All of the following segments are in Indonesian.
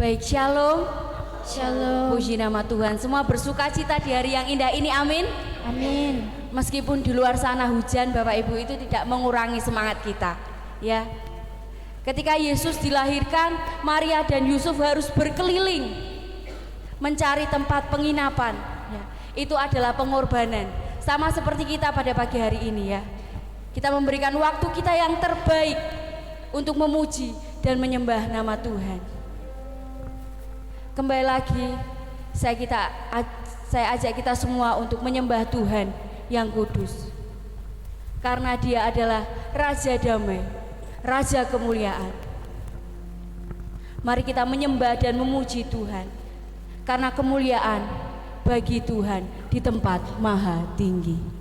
Baik, shalom. Shalom. Puji nama Tuhan. Semua bersuka cita di hari yang indah ini, amin. Amin. Meskipun di luar sana hujan, Bapak Ibu, itu tidak mengurangi semangat kita. Ya. Ketika Yesus dilahirkan, Maria dan Yusuf harus berkeliling mencari tempat penginapan. Ya. Itu adalah pengorbanan. Sama seperti kita pada pagi hari ini ya. Kita memberikan waktu kita yang terbaik untuk memuji dan menyembah nama Tuhan. Kembali lagi, saya ajak kita semua untuk menyembah Tuhan yang kudus. Karena Dia adalah Raja Damai, Raja Kemuliaan. Mari kita menyembah dan memuji Tuhan. Karena kemuliaan bagi Tuhan di tempat maha tinggi.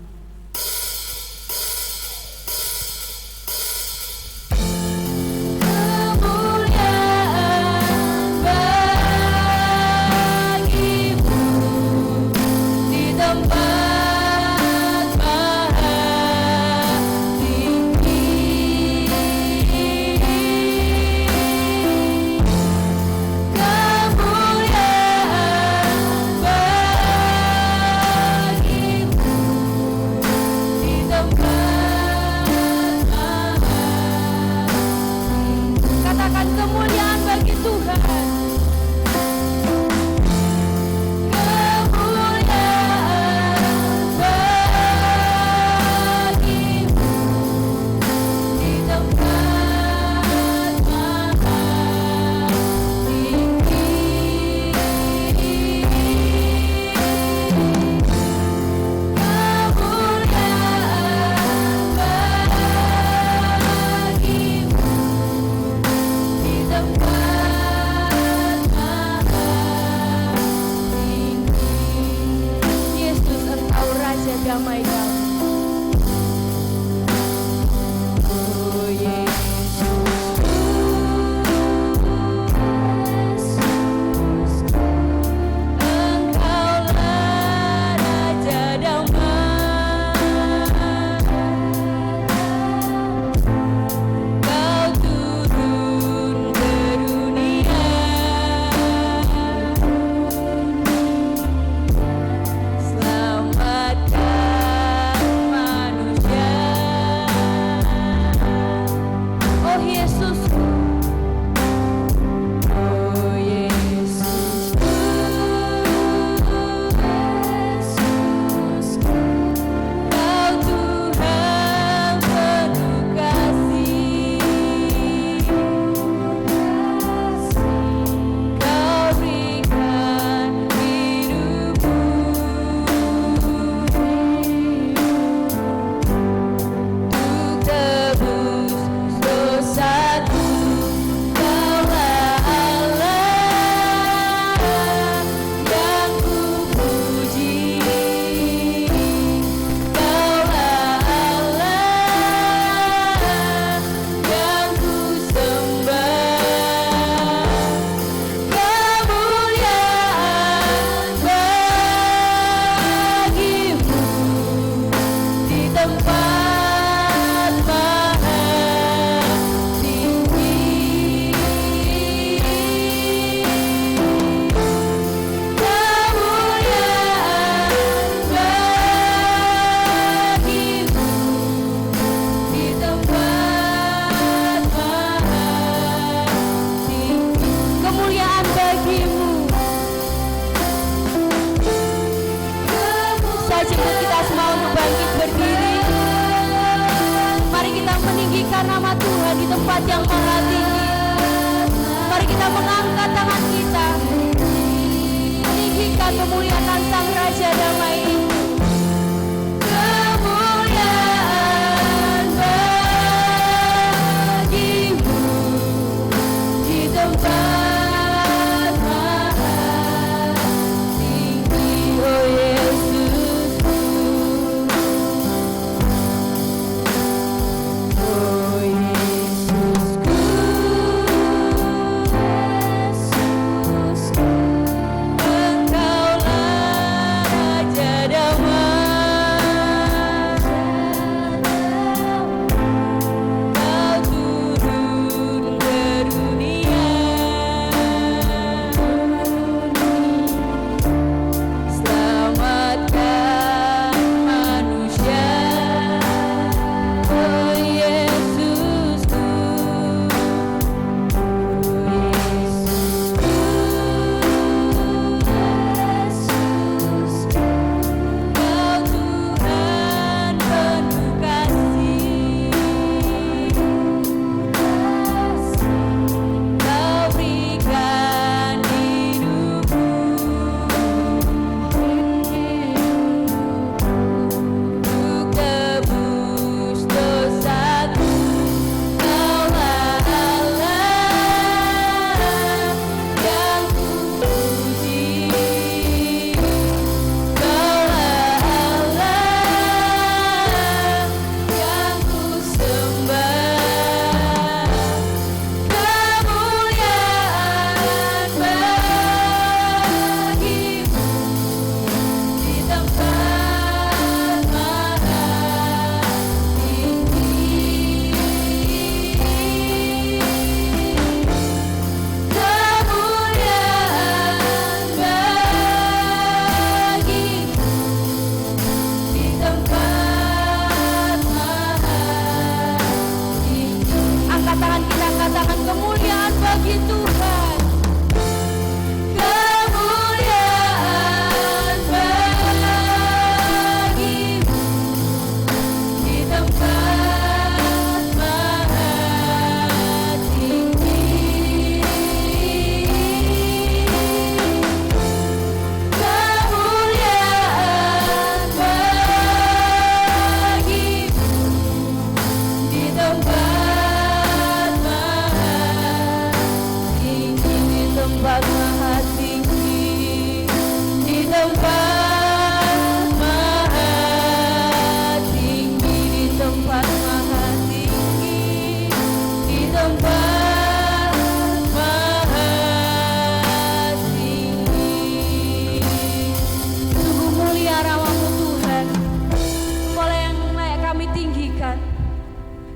Engkaulah Raja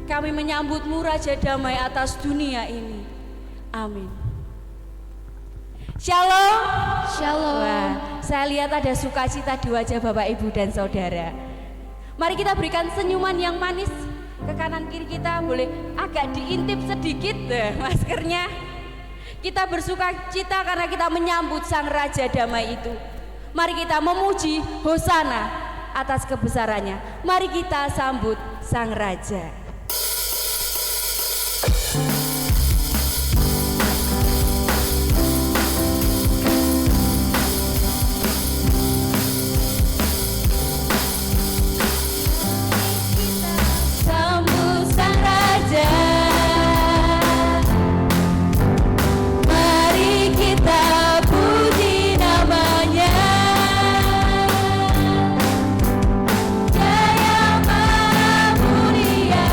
Kami menyambut-Mu Raja Damai atas dunia ini. Amin. Shalom. Shalom. Wah, saya lihat ada sukacita di wajah Bapak, Ibu, dan Saudara. Mari kita berikan senyuman yang manis ke kanan kiri kita, boleh agak diintip sedikit maskernya. Kita bersuka cita karena kita menyambut Sang Raja Damai itu. Mari kita memuji Hosana atas kebesarannya. Mari kita sambut Sang Raja. Sambut Sang Raja. Mari kita puji namanya. Jaya Maha Mulia.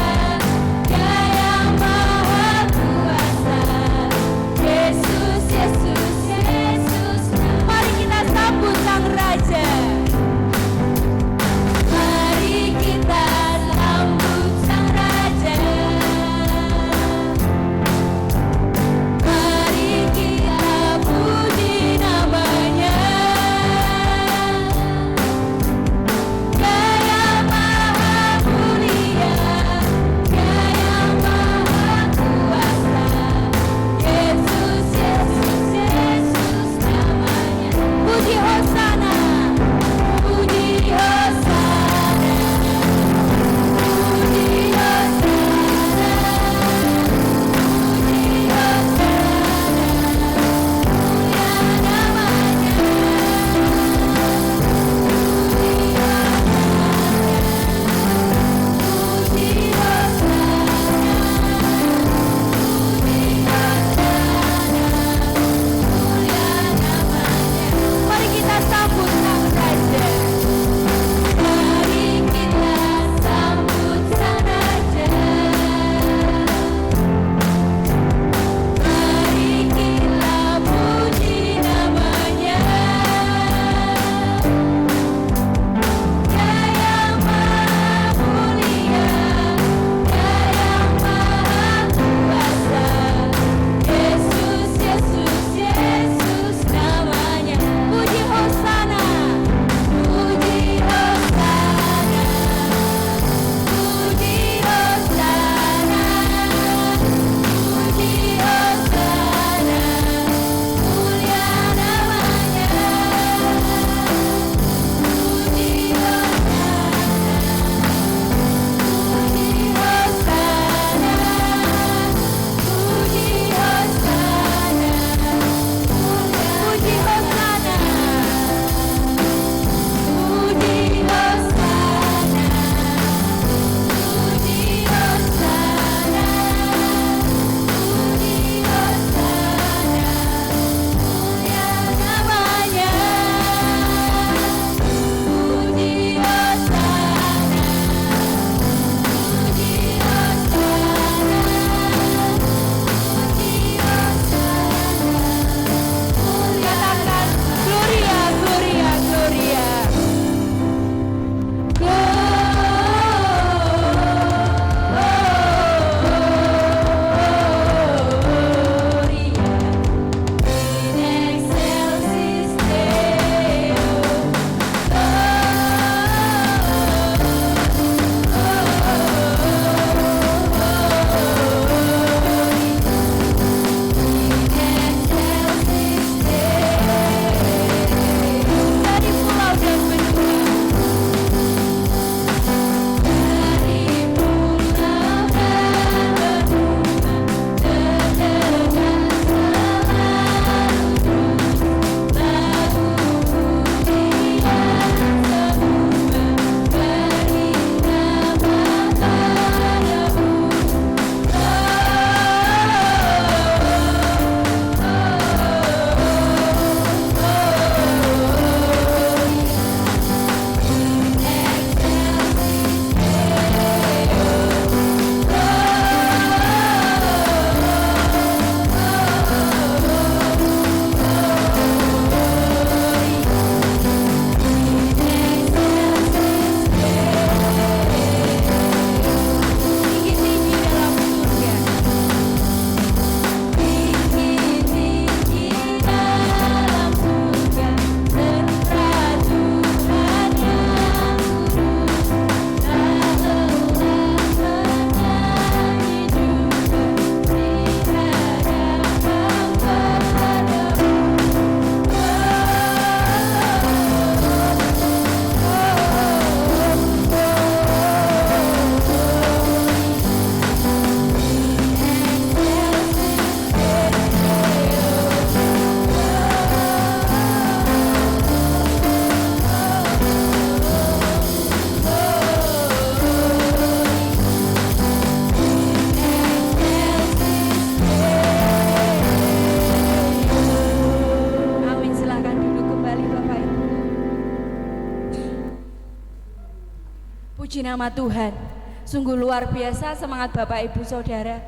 nama Tuhan. Sungguh luar biasa semangat Bapak Ibu Saudara.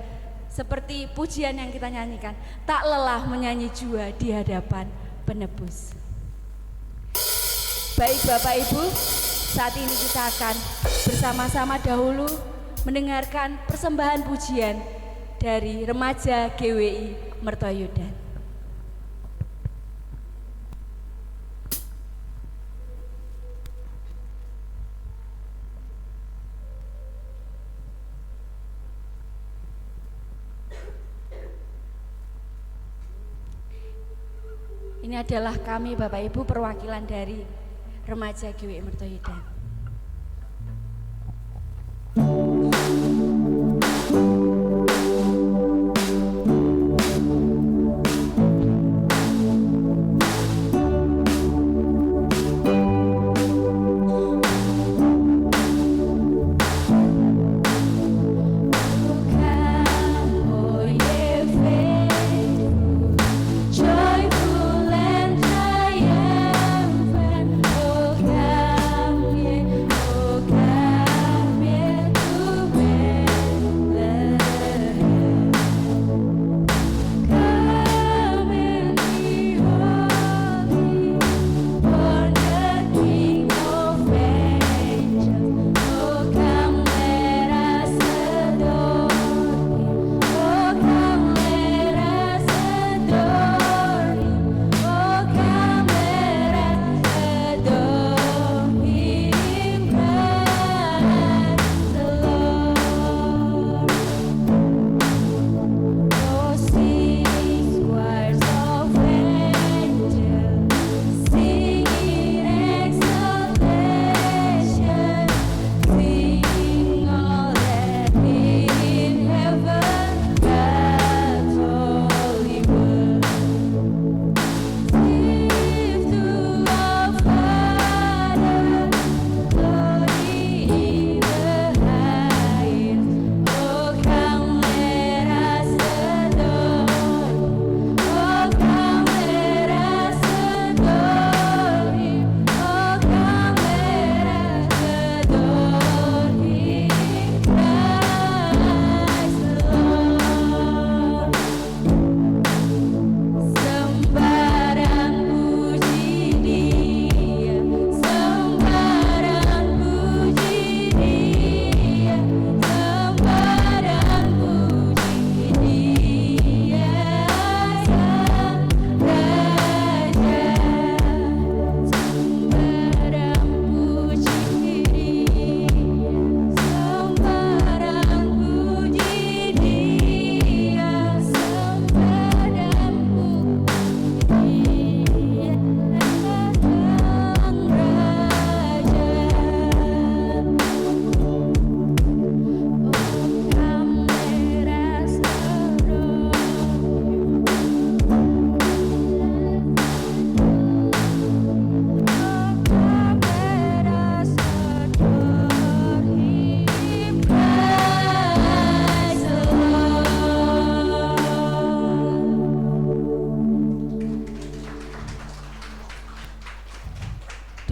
Seperti pujian yang kita nyanyikan, tak lelah menyanyi jua di hadapan penebus. Baik Bapak Ibu, saat ini kita akan bersama-sama dahulu mendengarkan persembahan pujian dari remaja GWI Mertoyudan. Ini adalah kami Bapak Ibu perwakilan dari remaja GWI Mertoyudan.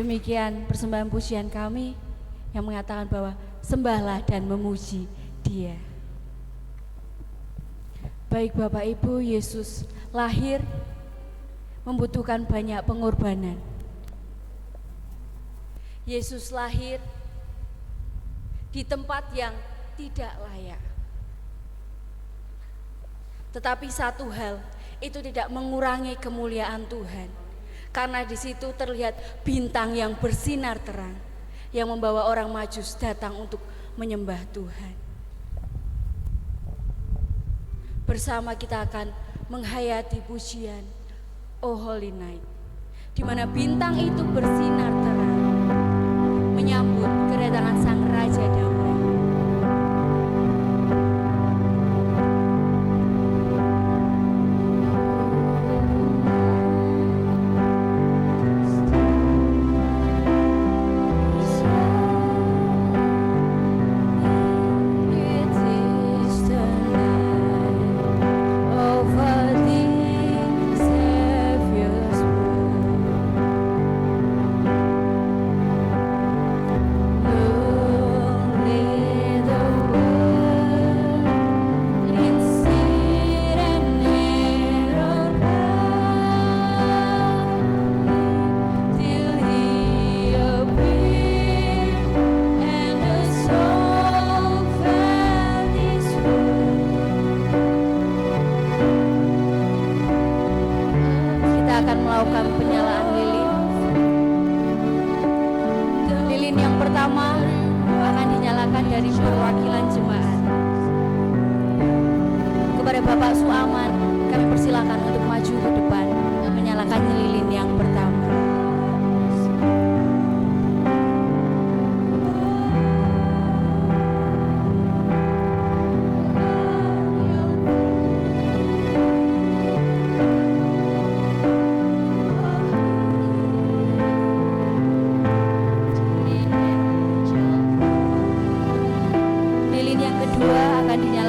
Demikian persembahan pujian kami yang mengatakan bahwa sembahlah dan memuji Dia. Baik Bapak Ibu, Yesus lahir membutuhkan banyak pengorbanan. Yesus lahir di tempat yang tidak layak. Tetapi satu hal itu tidak mengurangi kemuliaan Tuhan. Karena di situ terlihat bintang yang bersinar terang yang membawa orang Majus datang untuk menyembah Tuhan. Bersama kita akan menghayati pujian Oh Holy Night, di mana bintang itu bersinar terang menyambut kedatangan Sang Raja Damai.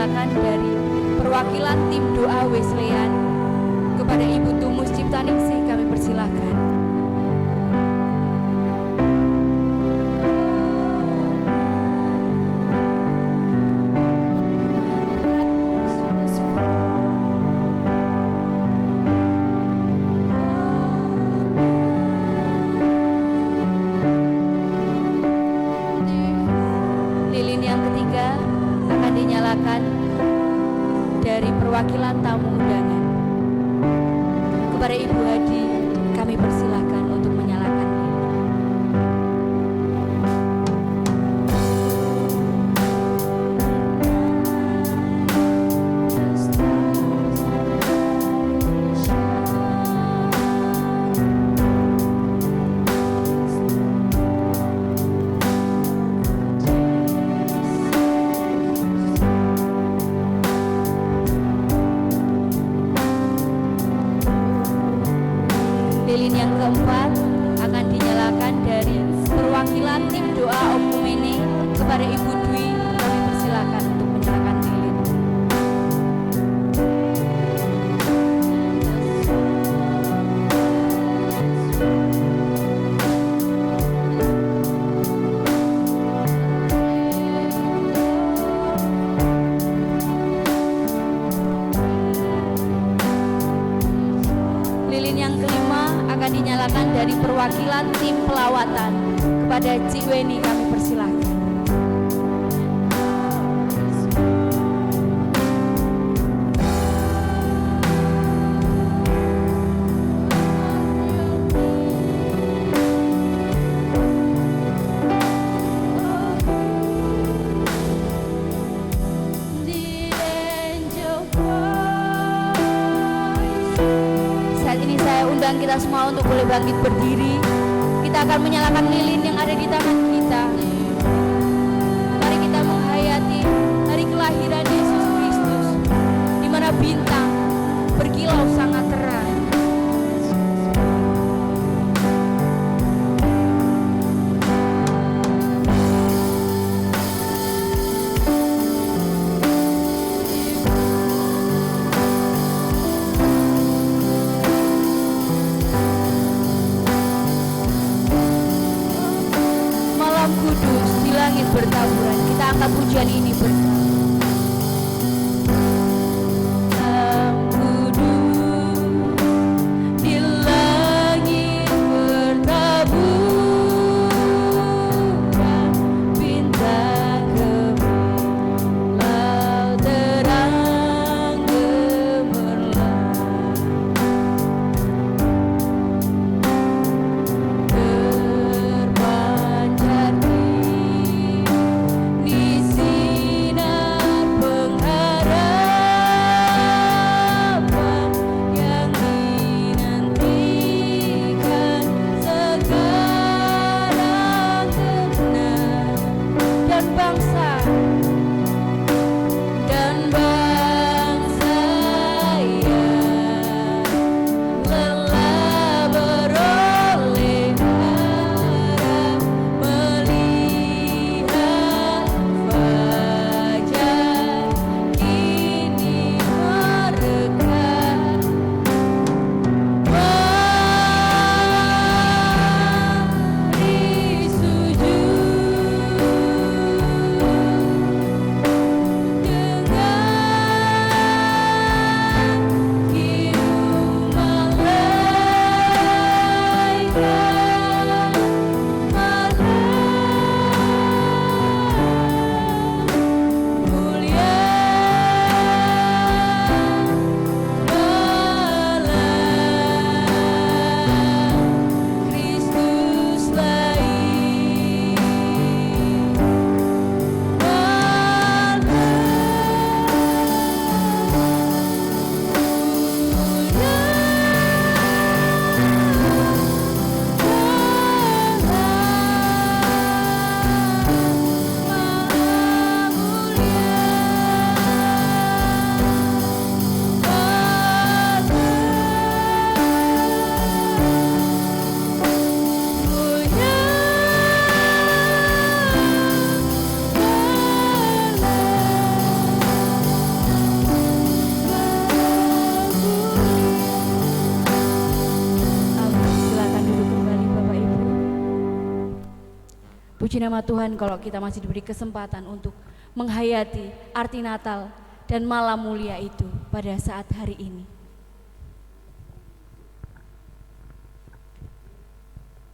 dinyalakan dari perwakilan tim doa Wesleyan. Kepada Ibu Tumus Ciptaningsih kami persilahkan. Lilin yang ketiga akan dinyalakan dari perwakilan tamu undangan. Kepada Ibu Hadi kami persilahkan untuk menyalakan lilin. Lilin yang keempat akan dinyalakan dari perwakilan tim doa Okumene. Kepada Ibu Dwi kami persilakan untuk menyalakan lilin. Lilin yang kelima akan dinyalakan dari perwakilan tim pelawatan. Kepada Cik Weni kami persilahkan. Saat ini saya undang kita semua untuk boleh bangkit berdiri. Kita akan menyalakan lilin yang ada di tangan kita. Mari kita menghayati hari kelahiran Yesus Kristus, di mana bintang berkilau sangat terang. Malam kudus Puji nama Tuhan kalau kita masih diberi kesempatan untuk menghayati arti Natal dan malam mulia itu pada saat hari ini.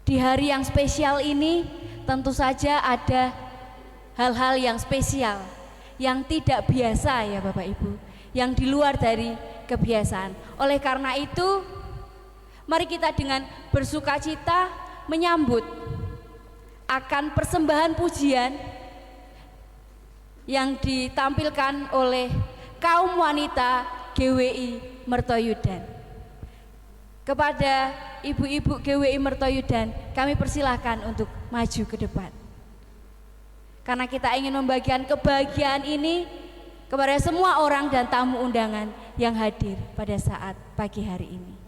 Di hari yang spesial ini tentu saja ada hal-hal yang spesial, yang tidak biasa ya Bapak Ibu, yang di luar dari kebiasaan. Oleh karena itu, mari kita dengan bersukacita menyambut akan persembahan pujian yang ditampilkan oleh kaum wanita GWI Mertoyudan. Kepada ibu-ibu GWI Mertoyudan, kami persilahkan untuk maju ke depan. Karena kita ingin membagikan kebahagiaan ini kepada semua orang dan tamu undangan yang hadir pada saat pagi hari ini.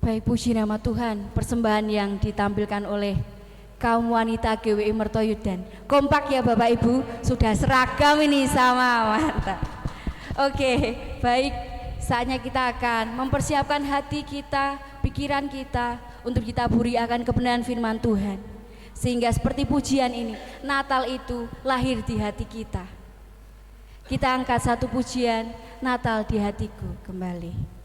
Baik, puji nama Tuhan. Persembahan yang ditampilkan oleh kaum wanita GWI Mertoyudan kompak ya Bapak Ibu, sudah seragam ini sama mantap. Oke, baik, saatnya kita akan mempersiapkan hati kita, pikiran kita untuk kita buri akan kebenaran firman Tuhan, sehingga seperti pujian ini, Natal itu lahir di hati kita. Kita angkat satu pujian, Natal di hatiku kembali.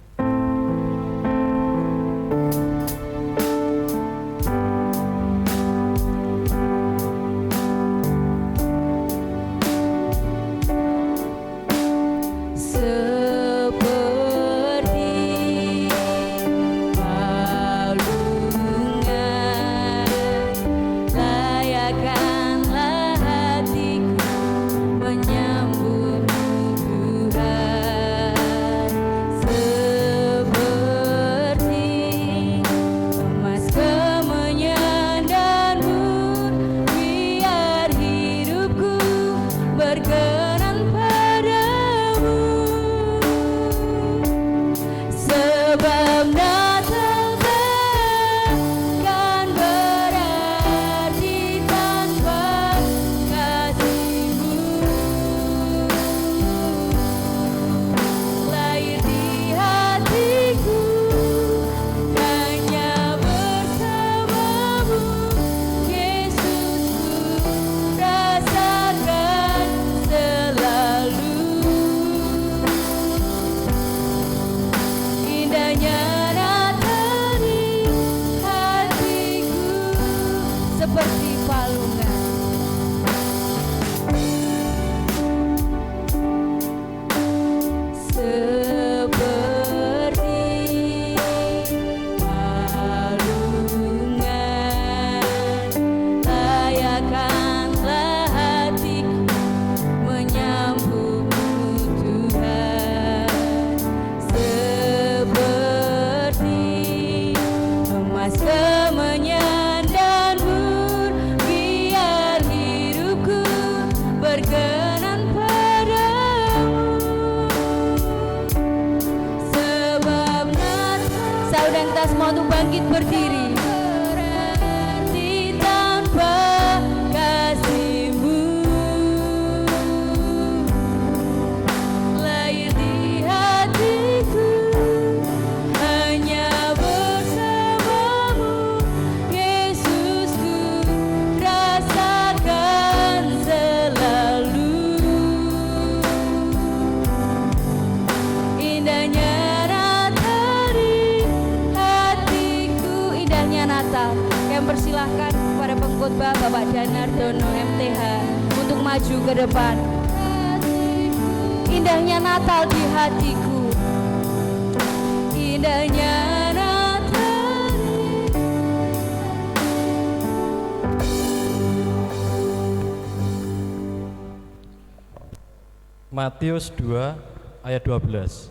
Matius 2 ayat 12.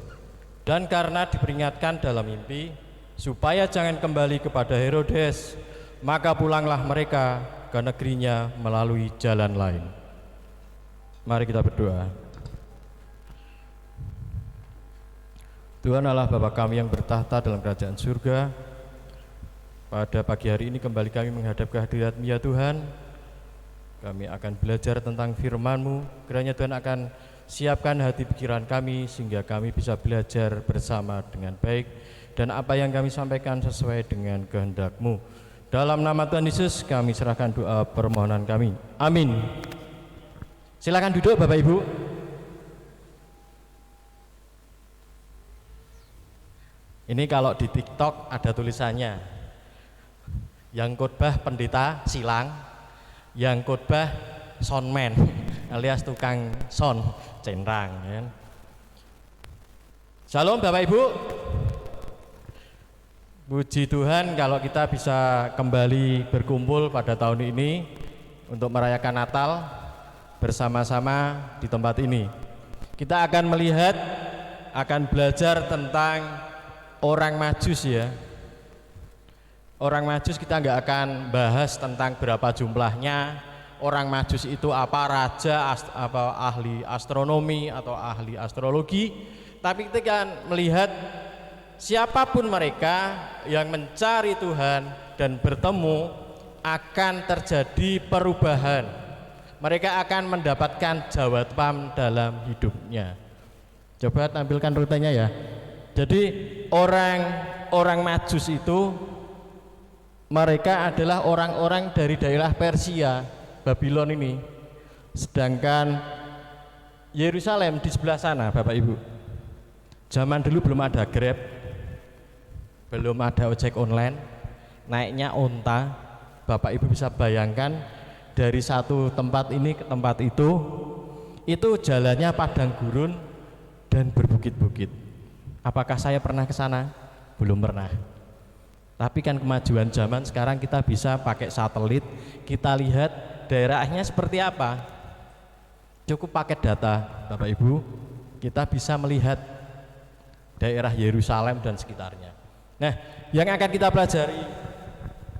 Dan karena diperingatkan dalam mimpi supaya jangan kembali kepada Herodes, maka pulanglah mereka ke negerinya melalui jalan lain. Mari kita berdoa. Tuhan Allah Bapa kami yang bertahta dalam kerajaan surga, pada pagi hari ini kembali kami menghadap kehadirat-Mu ya Tuhan. Kami akan belajar tentang firman-Mu, kiranya Tuhan akan siapkan hati pikiran kami sehingga kami bisa belajar bersama dengan baik dan apa yang kami sampaikan sesuai dengan kehendak-Mu. Dalam nama Tuhan Yesus kami serahkan doa permohonan kami. Amin. Silakan duduk Bapak Ibu. Ini kalau di TikTok ada tulisannya, yang khotbah pendeta silang, yang khotbah soundman alias tukang sound centang ya. Shalom Bapak Ibu. Puji Tuhan kalau kita bisa kembali berkumpul pada tahun ini untuk merayakan Natal bersama-sama di tempat ini. Kita akan melihat, akan belajar tentang orang Majus ya. Orang Majus kita nggak akan bahas tentang berapa jumlahnya. Orang Majus itu apa, raja, apa ahli astronomi atau ahli astrologi, tapi kita akan melihat siapapun mereka yang mencari Tuhan dan bertemu, akan terjadi perubahan. Mereka akan mendapatkan jawaban dalam hidupnya. Coba tampilkan rutenya ya. Jadi orang Majus itu mereka adalah orang-orang dari daerah Persia, Babylon ini. Sedangkan Yerusalem di sebelah sana, Bapak Ibu. Zaman dulu belum ada Grab, belum ada ojek online, naiknya onta. Bapak Ibu bisa bayangkan dari satu tempat ini ke tempat itu jalannya padang gurun dan berbukit-bukit. Apakah saya pernah ke sana? Belum pernah. Tapi kan kemajuan zaman sekarang kita bisa pakai satelit, kita lihat daerahnya seperti apa. Cukup pakai data, Bapak Ibu, kita bisa melihat daerah Yerusalem dan sekitarnya. Nah, yang akan kita pelajari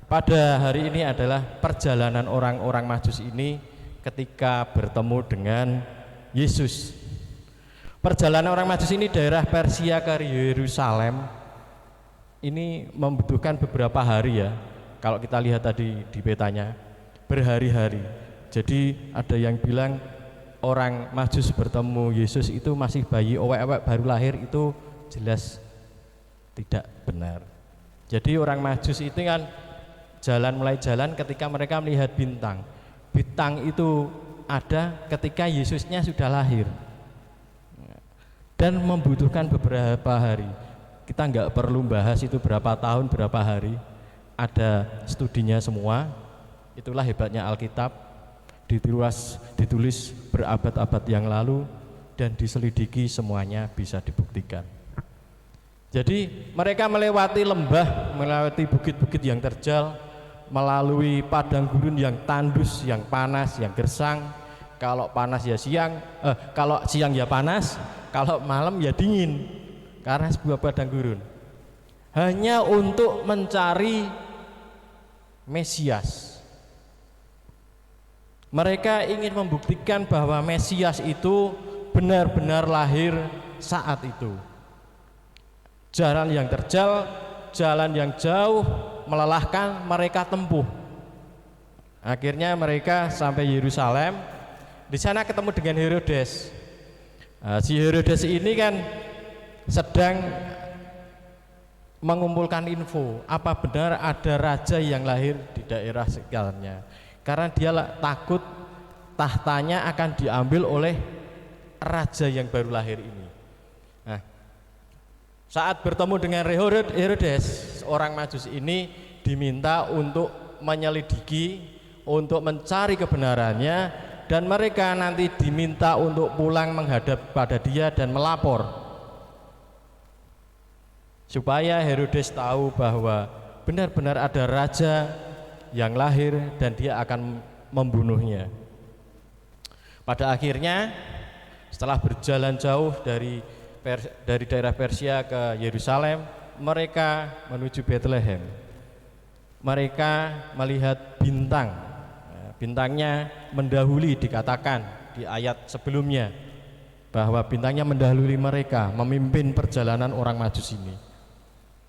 pada hari ini adalah perjalanan orang-orang Majus ini ketika bertemu dengan Yesus. Perjalanan orang Majus ini daerah Persia ke Yerusalem ini membutuhkan beberapa hari ya. Kalau kita lihat tadi di petanya, berhari-hari. Jadi ada yang bilang orang Majus bertemu Yesus itu masih bayi owek-owek baru lahir, itu jelas tidak benar. Jadi orang Majus itu kan mulai jalan ketika mereka melihat bintang. Bintang itu ada ketika Yesusnya sudah lahir dan membutuhkan beberapa hari. Kita nggak perlu bahas itu berapa tahun, berapa hari, ada studinya semua. Itulah hebatnya Alkitab, ditulis berabad-abad yang lalu dan diselidiki, semuanya bisa dibuktikan. Jadi mereka melewati lembah, melewati bukit-bukit yang terjal, melalui padang gurun yang tandus, yang panas, yang gersang. Kalau panas ya siang, kalau siang ya panas, kalau malam ya dingin, karena sebuah padang gurun. Hanya untuk mencari Mesias. Mereka ingin membuktikan bahwa Mesias itu benar-benar lahir saat itu. Jalan yang terjal, jalan yang jauh, melelahkan, mereka tempuh. Akhirnya mereka sampai Yerusalem. Di sana ketemu dengan Herodes. Si Herodes ini kan sedang mengumpulkan info apa benar ada raja yang lahir di daerah sekitarnya. Karena dia takut tahtanya akan diambil oleh raja yang baru lahir ini. Nah, saat bertemu dengan Herodes, orang Majus ini diminta untuk menyelidiki, untuk mencari kebenarannya, dan mereka nanti diminta untuk pulang menghadap pada dia dan melapor, supaya Herodes tahu bahwa benar-benar ada raja yang lahir dan dia akan membunuhnya. Pada akhirnya setelah berjalan jauh dari daerah Persia ke Yerusalem, mereka menuju Bethlehem. Mereka melihat bintang. Bintangnya mendahului, dikatakan di ayat sebelumnya bahwa bintangnya mendahului mereka, memimpin perjalanan orang Majus ini.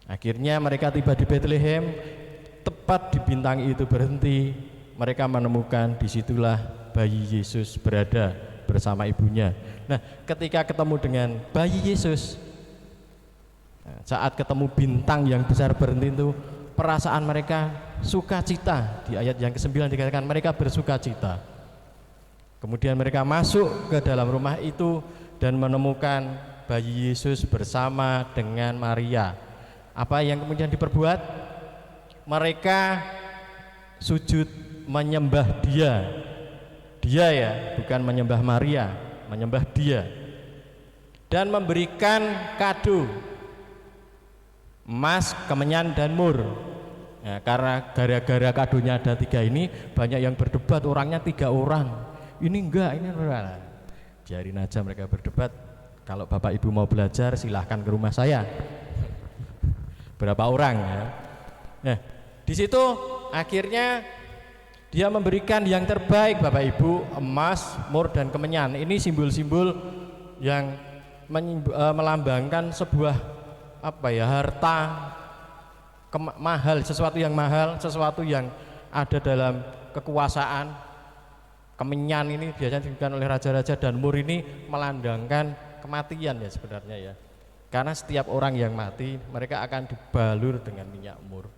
Akhirnya mereka tiba di Bethlehem. Tepat di bintang itu berhenti, mereka menemukan disitulah bayi Yesus berada bersama ibunya. Nah, ketika ketemu dengan bayi Yesus, saat ketemu bintang yang besar berhenti itu, perasaan mereka sukacita. Di ayat yang ke-9 dikatakan mereka bersukacita. Kemudian mereka masuk ke dalam rumah itu dan menemukan bayi Yesus bersama dengan Maria. Apa yang kemudian diperbuat? Mereka sujud menyembah dia ya, bukan menyembah Maria, menyembah dia, dan memberikan kado emas, kemenyan, dan mur. Nah, karena gara-gara kadonya ada 3 ini, banyak yang berdebat, orangnya 3 orang, ini enggak, ini enggak. Biarin aja mereka berdebat. Kalau Bapak Ibu mau belajar silahkan ke rumah saya. Berapa orang ya? Nah, di situ akhirnya dia memberikan yang terbaik, Bapak Ibu, emas, mur, dan kemenyan. Ini simbol-simbol yang melambangkan sebuah harta mahal, sesuatu yang mahal, sesuatu yang ada dalam kekuasaan. Kemenyan ini biasanya diberikan oleh raja-raja, dan mur ini melandangkan kematian ya sebenarnya ya. Karena setiap orang yang mati mereka akan dibalur dengan minyak mur.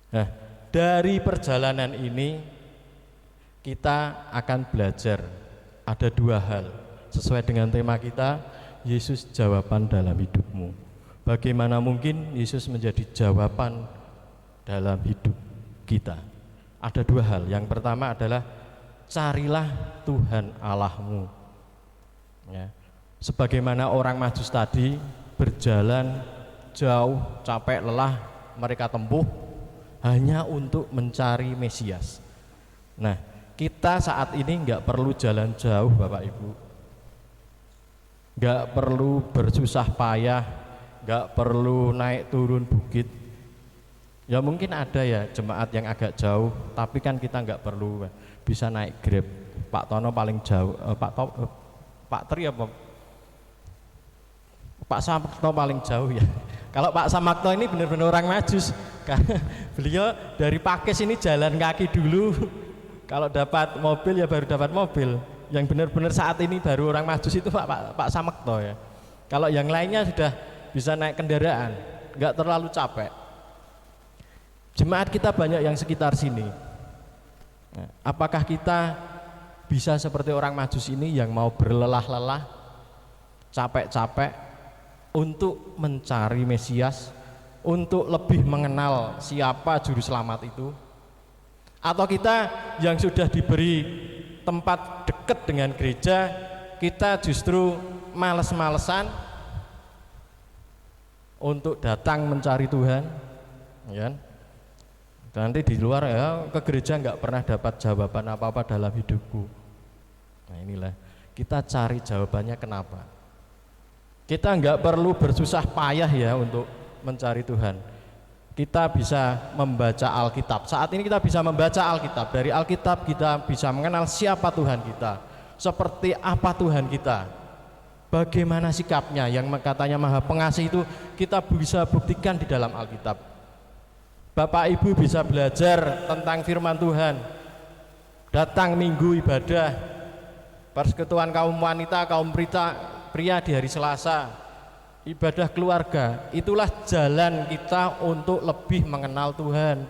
Nah, dari perjalanan ini kita akan belajar ada dua hal sesuai dengan tema kita, Yesus jawaban dalam hidupmu. Bagaimana mungkin Yesus menjadi jawaban dalam hidup kita? Ada dua hal. Yang pertama adalah carilah Tuhan Allahmu. Ya. Sebagaimana orang Majus tadi berjalan jauh, capek, lelah, mereka tempuh hanya untuk mencari Mesias. Nah, kita saat ini nggak perlu jalan jauh Bapak Ibu, nggak perlu bersusah payah, nggak perlu naik turun bukit. Ya mungkin ada ya jemaat yang agak jauh, tapi kan kita nggak perlu, bisa naik Grab. Pak Tono paling jauh, Pak Tri apa? Pak Samakto paling jauh ya. Kalau Pak Samakto ini benar-benar orang Majus, karena beliau dari Pakis ini jalan kaki dulu. Kalau dapat mobil ya baru dapat mobil. Yang benar-benar saat ini baru orang Majus itu Pak Samakto ya. Kalau yang lainnya sudah bisa naik kendaraan, nggak terlalu capek. Jemaat kita banyak yang sekitar sini. Nah, apakah kita bisa seperti orang Majus ini yang mau berlelah-lelah, capek-capek untuk mencari Mesias, untuk lebih mengenal siapa juru selamat itu? Atau kita yang sudah diberi tempat dekat dengan gereja, kita justru males-malesan untuk datang mencari Tuhan, ya? Dan nanti di luar ya ke gereja nggak pernah dapat jawaban apa-apa dalam hidupku. Nah inilah kita cari jawabannya kenapa. Kita nggak perlu bersusah payah ya untuk mencari Tuhan. Kita bisa membaca Alkitab. Saat ini kita bisa membaca Alkitab. Dari Alkitab kita bisa mengenal siapa Tuhan kita, seperti apa Tuhan kita, bagaimana sikapnya yang katanya Maha Pengasih itu kita bisa buktikan di dalam Alkitab. Bapak Ibu bisa belajar tentang firman Tuhan, datang minggu ibadah, persekutuan kaum wanita, kaum pria di hari Selasa, ibadah keluarga. Itulah jalan kita untuk lebih mengenal Tuhan,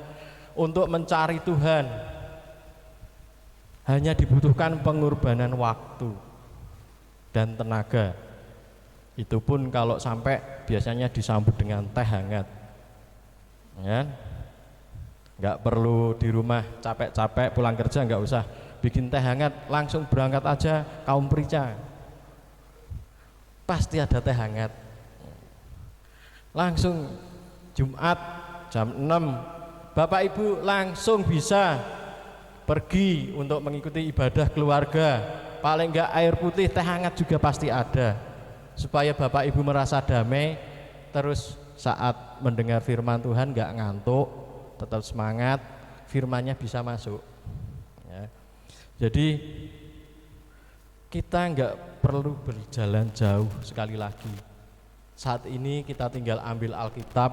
untuk mencari Tuhan. Hanya dibutuhkan pengorbanan waktu dan tenaga. Itu pun kalau sampai biasanya disambut dengan teh hangat, ya. Nggak perlu di rumah capek-capek pulang kerja, nggak usah bikin teh hangat, langsung berangkat aja kaum pria. Pasti ada teh hangat. Langsung Jumat jam 6 Bapak Ibu langsung bisa pergi untuk mengikuti ibadah keluarga. Paling enggak air putih, teh hangat juga pasti ada, supaya Bapak Ibu merasa damai. Terus saat mendengar firman Tuhan enggak ngantuk, tetap semangat, firmannya bisa masuk ya. Jadi kita enggak perlu berjalan jauh. Sekali lagi, saat ini kita tinggal ambil Alkitab.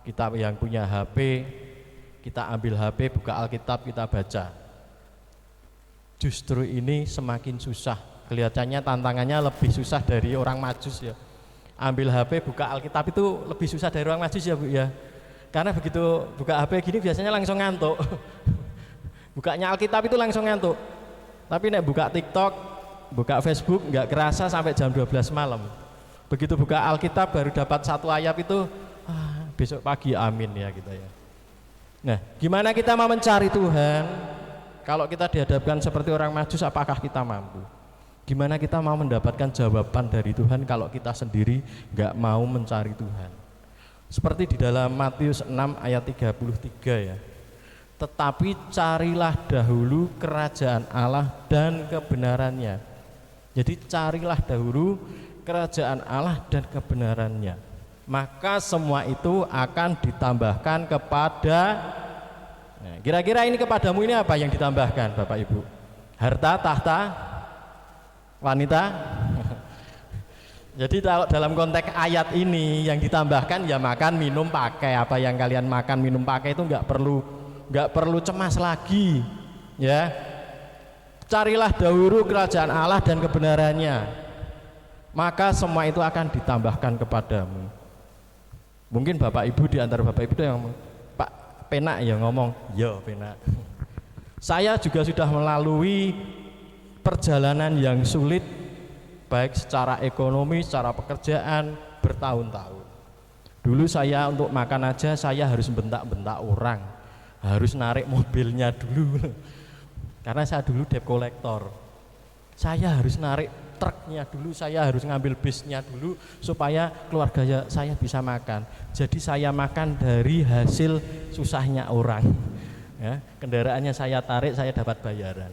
Kita yang punya HP, kita ambil HP, buka Alkitab, kita baca. Justru ini semakin susah. Kelihatannya tantangannya lebih susah dari orang Majus ya. Ambil HP, buka Alkitab itu lebih susah dari orang Majus ya Bu ya. Karena begitu buka HP gini biasanya langsung ngantuk. Bukanya Alkitab itu langsung ngantuk. Tapi nek buka TikTok, buka Facebook nggak kerasa sampai jam 12 malam. Begitu buka Alkitab baru dapat satu ayat itu, besok pagi amin ya kita ya. Nah, gimana kita mau mencari Tuhan? Kalau kita dihadapkan seperti orang Majus, apakah kita mampu? Gimana kita mau mendapatkan jawaban dari Tuhan kalau kita sendiri nggak mau mencari Tuhan? Seperti di dalam Matius 6 ayat 33 ya. Tetapi carilah dahulu kerajaan Allah dan kebenarannya. Jadi carilah dahulu kerajaan Allah dan kebenarannya, maka semua itu akan ditambahkan kepada. Nah, kira-kira ini kepadamu ini apa yang ditambahkan Bapak Ibu? Harta, tahta, wanita? Jadi kalau dalam konteks ayat ini yang ditambahkan ya makan minum pakai, apa yang kalian makan minum pakai itu nggak perlu cemas lagi, ya. Carilah dahulu kerajaan Allah dan kebenarannya, maka semua itu akan ditambahkan kepadamu. Mungkin Bapak Ibu di antara Bapak Ibu itu yang ngomong, Pak penak ya ngomong, ya penak. Saya juga sudah melalui perjalanan yang sulit, baik secara ekonomi, secara pekerjaan, bertahun-tahun. Dulu saya untuk makan aja saya harus bentak-bentak orang, harus narik mobilnya dulu. Karena saya dulu debt collector, saya harus narik truknya dulu, saya harus ngambil bisnya dulu supaya keluarga saya bisa makan. Jadi saya makan dari hasil susahnya orang, ya, kendaraannya saya tarik, saya dapat bayaran.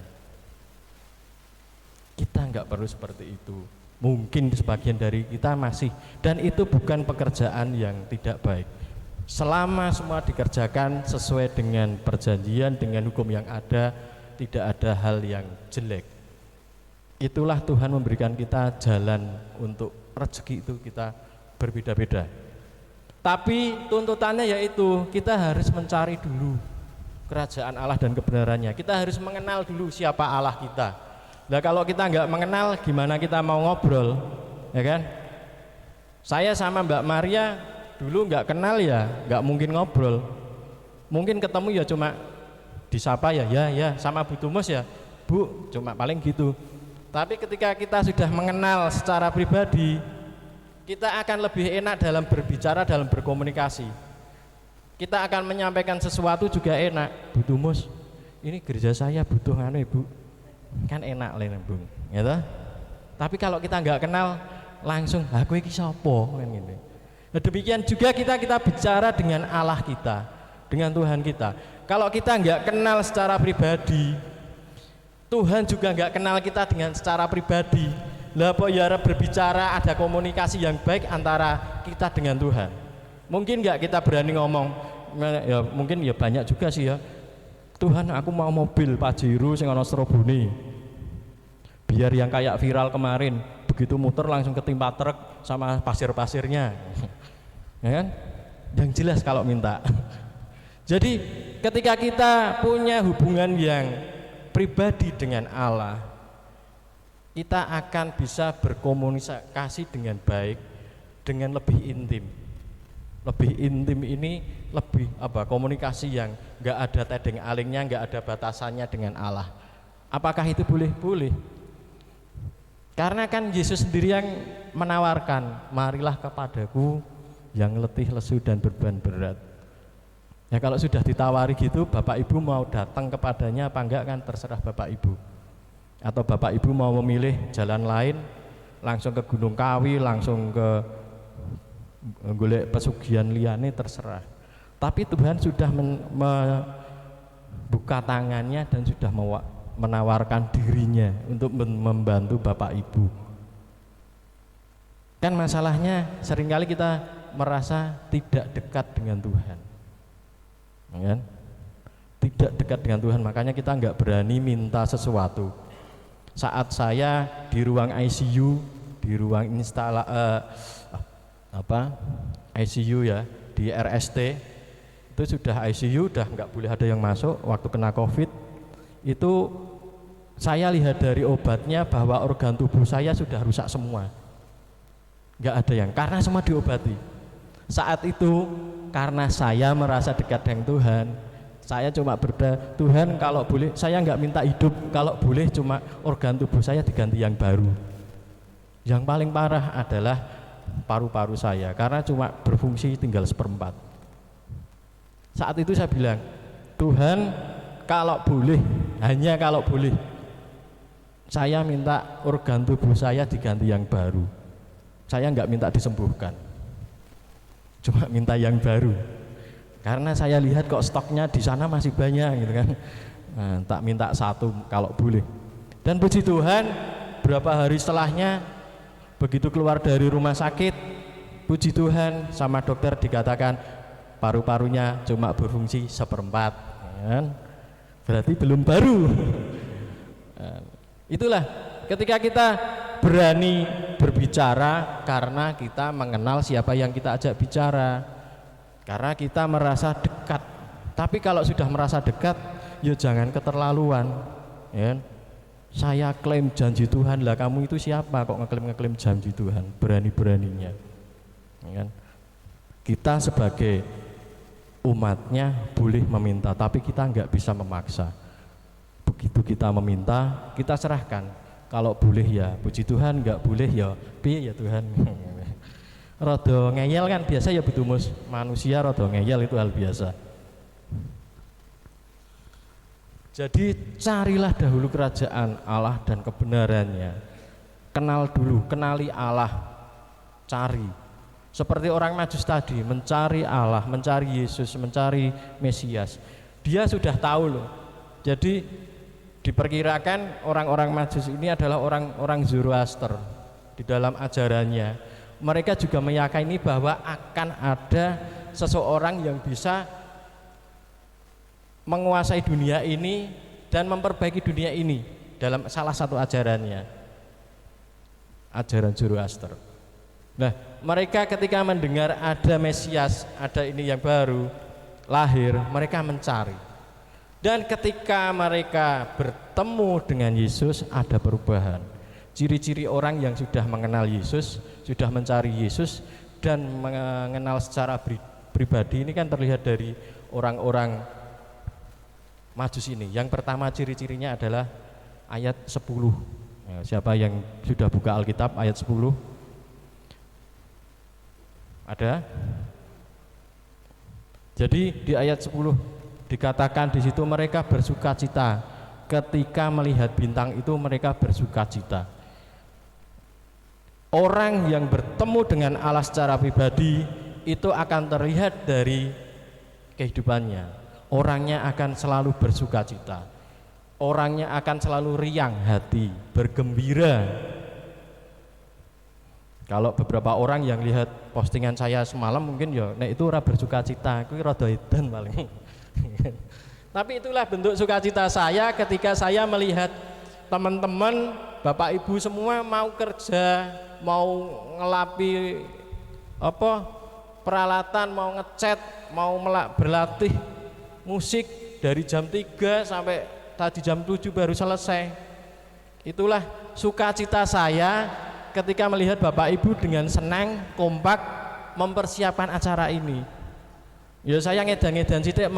Kita nggak perlu seperti itu. Mungkin sebagian dari kita masih, dan itu bukan pekerjaan yang tidak baik. Selama semua dikerjakan sesuai dengan perjanjian, dengan hukum yang ada, tidak ada hal yang jelek. Itulah Tuhan memberikan kita jalan untuk rezeki itu kita berbeda-beda. Tapi tuntutannya yaitu kita harus mencari dulu kerajaan Allah dan kebenarannya. Kita harus mengenal dulu siapa Allah kita. Nah kalau kita nggak mengenal, gimana kita mau ngobrol, ya kan? Saya sama Mbak Maria dulu nggak kenal ya, nggak mungkin ngobrol. Mungkin ketemu ya cuma disapa ya, sama Bu Tumus ya, Bu, cuma paling gitu. Tapi ketika kita sudah mengenal secara pribadi, kita akan lebih enak dalam berbicara, dalam berkomunikasi. Kita akan menyampaikan sesuatu juga enak. Bu Tumus, ini gereja saya butuh Ibu. Kan enak lah Bung, ya toh? Tapi kalau kita nggak kenal, langsung aku iki sapa kan gitu. Nah, demikian juga kita bicara dengan Allah kita, dengan Tuhan kita. Kalau kita nggak kenal secara pribadi, Tuhan juga nggak kenal kita dengan secara pribadi. Lah apa ya berbicara, ada komunikasi yang baik antara kita dengan Tuhan. Mungkin nggak kita berani ngomong, ya mungkin ya banyak juga sih ya. Tuhan aku mau mobil Pajero sing ana Strobone. Biar yang kayak viral kemarin, begitu muter langsung ketimpa truk sama pasir-pasirnya. Ya kan? Yang jelas kalau minta. Jadi ketika kita punya hubungan yang pribadi dengan Allah, kita akan bisa berkomunikasi dengan baik, dengan lebih intim. Lebih intim ini lebih komunikasi yang nggak ada tedeng alingnya, nggak ada batasannya dengan Allah. Apakah itu boleh? Boleh. Karena kan Yesus sendiri yang menawarkan, marilah kepadaku yang letih, lesu dan beban berat. Ya kalau sudah ditawari gitu, Bapak Ibu mau datang kepadanya apa enggak kan terserah Bapak Ibu. Atau Bapak Ibu mau memilih jalan lain, langsung ke Gunung Kawi, langsung ke golek pesugihan liyane, terserah. Tapi Tuhan sudah membuka tangannya dan sudah menawarkan dirinya untuk membantu Bapak Ibu. Kan masalahnya seringkali kita merasa tidak dekat dengan Tuhan, kan? Tidak dekat dengan Tuhan, makanya kita nggak berani minta sesuatu. Saat saya di ruang ICU, di ruang ICU ya, di RST itu sudah ICU, udah nggak boleh ada yang masuk. Waktu kena COVID itu saya lihat dari obatnya bahwa organ tubuh saya sudah rusak semua, nggak ada yang, karena semua diobati. Saat itu karena saya merasa dekat dengan Tuhan, saya cuma berdoa, Tuhan kalau boleh saya nggak minta hidup, kalau boleh cuma organ tubuh saya diganti yang baru. Yang paling parah adalah paru-paru saya, karena cuma berfungsi tinggal 1/4. Saat itu saya bilang, Tuhan kalau boleh, hanya kalau boleh, saya minta organ tubuh saya diganti yang baru. Saya nggak minta disembuhkan, cuma minta yang baru. Karena saya lihat kok stoknya di sana masih banyak gitu kan. Nah, tak minta 1 kalau boleh. Dan puji Tuhan, berapa hari setelahnya begitu keluar dari rumah sakit, puji Tuhan sama dokter dikatakan paru-parunya cuma berfungsi 1/4, kan? Berarti belum baru. Itulah ketika kita berani berbicara karena kita mengenal siapa yang kita ajak bicara, karena kita merasa dekat. Tapi kalau sudah merasa dekat, ya jangan keterlaluan, ya. Saya klaim janji Tuhan, lah kamu itu siapa kok ngeklaim janji Tuhan, berani-beraninya, ya kan? Kita sebagai umatnya boleh meminta, tapi kita nggak bisa memaksa. Begitu kita meminta, kita serahkan. Kalau boleh ya puji Tuhan, nggak boleh ya piye ya Tuhan. Rodo ngeyel kan biasa ya betumus, manusia rodo ngeyel itu hal biasa. Jadi carilah dahulu kerajaan Allah dan kebenarannya. Kenal dulu, kenali Allah, cari. Seperti orang Majus tadi, mencari Allah, mencari Yesus, mencari Mesias. Dia sudah tahu loh. Jadi diperkirakan orang-orang Majus ini adalah orang-orang Zoroaster. Di dalam ajarannya mereka juga meyakini bahwa akan ada seseorang yang bisa menguasai dunia ini dan memperbaiki dunia ini dalam salah satu ajarannya, ajaran Zoroaster. Nah, mereka ketika mendengar ada Mesias, ada ini yang baru lahir, mereka mencari. Dan ketika mereka bertemu dengan Yesus, ada perubahan. Ciri-ciri orang yang sudah mengenal Yesus, sudah mencari Yesus dan mengenal secara pribadi ini kan terlihat dari orang-orang Majus ini. Yang pertama ciri-cirinya adalah ayat 10. Ya, siapa yang sudah buka Alkitab ayat 10? Ada? Jadi di ayat 10 dikatakan di situ mereka bersukacita. Ketika melihat bintang itu mereka bersukacita. Orang yang bertemu dengan Allah secara pribadi itu akan terlihat dari kehidupannya. Orangnya akan selalu bersukacita. Orangnya akan selalu riang hati, bergembira. Kalau beberapa orang yang lihat postingan saya semalam mungkin ya nek itu ora bersukacita, kuwi rada edan paling. Tapi itulah bentuk sukacita saya ketika saya melihat teman-teman, Bapak Ibu semua mau kerja, mau ngelapi peralatan, mau ngecat, mau berlatih musik dari jam 3 sampai tadi jam 7 baru selesai. Itulah sukacita saya ketika melihat Bapak Ibu dengan senang, kompak mempersiapkan acara ini. Ya saya ngedan-ngedan sithik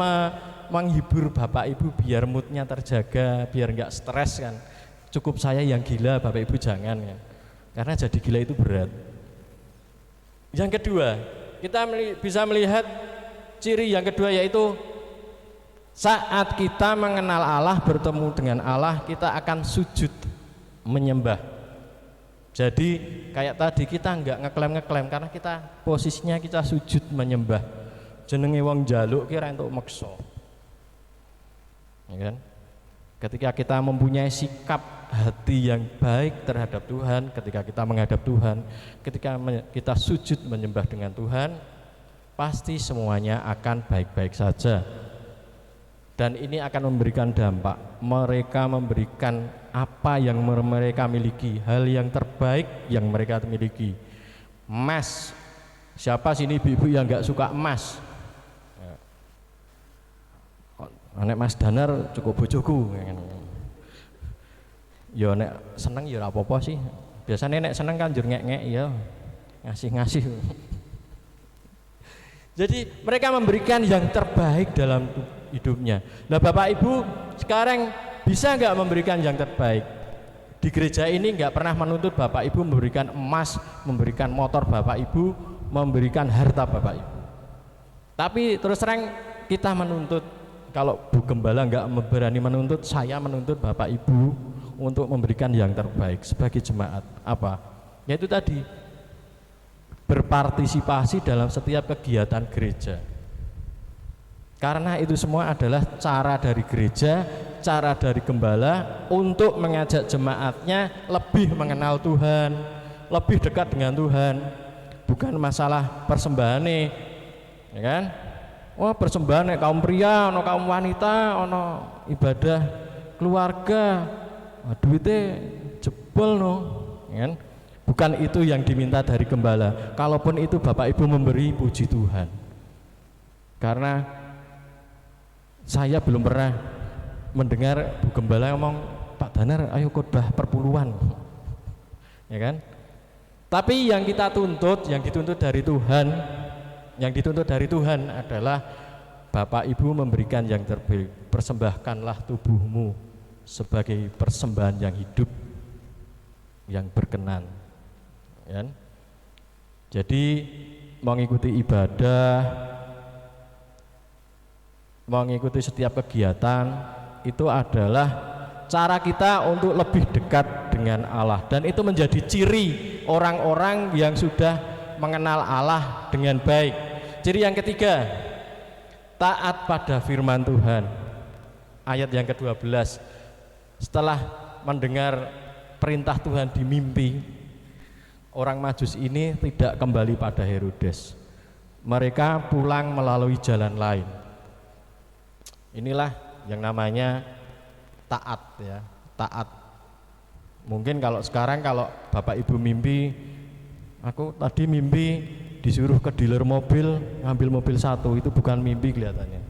menghibur Bapak Ibu biar moodnya terjaga, biar enggak stres kan. Cukup saya yang gila, Bapak Ibu jangan ya. Karena jadi gila itu berat. Yang kedua, kita bisa melihat ciri yang kedua yaitu saat kita mengenal Allah, bertemu dengan Allah, kita akan sujud menyembah. Jadi kayak tadi kita enggak ngeklaim karena kita posisinya kita sujud menyembah. Jenenge wong njaluk kira entuk meksa. Ya kan? Ketika kita mempunyai sikap hati yang baik terhadap Tuhan, ketika kita menghadap Tuhan, ketika kita sujud menyembah dengan Tuhan, pasti semuanya akan baik-baik saja. Dan ini akan memberikan dampak. Mereka memberikan apa yang mereka miliki, hal yang terbaik yang mereka miliki. Emas. Siapa sini ibu-ibu yang enggak suka emas? Nek Mas Danar cukup bojoku. Ya nek seneng ya ora apa-apa sih. Biasanya nek seneng kan njur ngek-ngek ya, ngasih-ngasih. Jadi mereka memberikan yang terbaik dalam hidupnya. Nah Bapak Ibu sekarang bisa nggak memberikan yang terbaik? Di gereja ini nggak pernah menuntut Bapak Ibu memberikan emas, memberikan motor Bapak Ibu, memberikan harta Bapak Ibu. Tapi terus terang kita menuntut, kalau Bu Gembala nggak berani menuntut, saya menuntut Bapak Ibu untuk memberikan yang terbaik sebagai jemaat. Apa? Yaitu tadi berpartisipasi dalam setiap kegiatan gereja. Karena itu semua adalah cara dari gereja, cara dari gembala untuk mengajak jemaatnya lebih mengenal Tuhan, lebih dekat dengan Tuhan. Bukan masalah persembahan nih, ya kan? Wah persembahan nih kaum pria, ono kaum wanita, ono ibadah keluarga, duitnya jebol no, ya kan? Bukan itu yang diminta dari gembala. Kalaupun itu Bapak Ibu memberi, puji Tuhan. Karena saya belum pernah mendengar Bu Gembala ngomong, Pak Danar ayo khotbah perpuluhan, ya kan? Tapi yang kita tuntut, yang dituntut dari Tuhan adalah Bapak Ibu memberikan yang terbaik. Persembahkanlah tubuhmu sebagai persembahan yang hidup, yang berkenan, ya. Jadi mengikuti ibadah, mengikuti setiap kegiatan itu adalah cara kita untuk lebih dekat dengan Allah, dan itu menjadi ciri orang-orang yang sudah mengenal Allah dengan baik. Ciri yang ketiga, taat pada firman Tuhan. Ayat yang ke-12, setelah mendengar perintah Tuhan di mimpi, orang Majus ini tidak kembali pada Herodes. Mereka pulang melalui jalan lain. Inilah yang namanya taat, ya, taat. Mungkin kalau sekarang kalau Bapak Ibu mimpi, aku tadi mimpi disuruh ke dealer mobil ngambil mobil satu, itu bukan mimpi kelihatannya.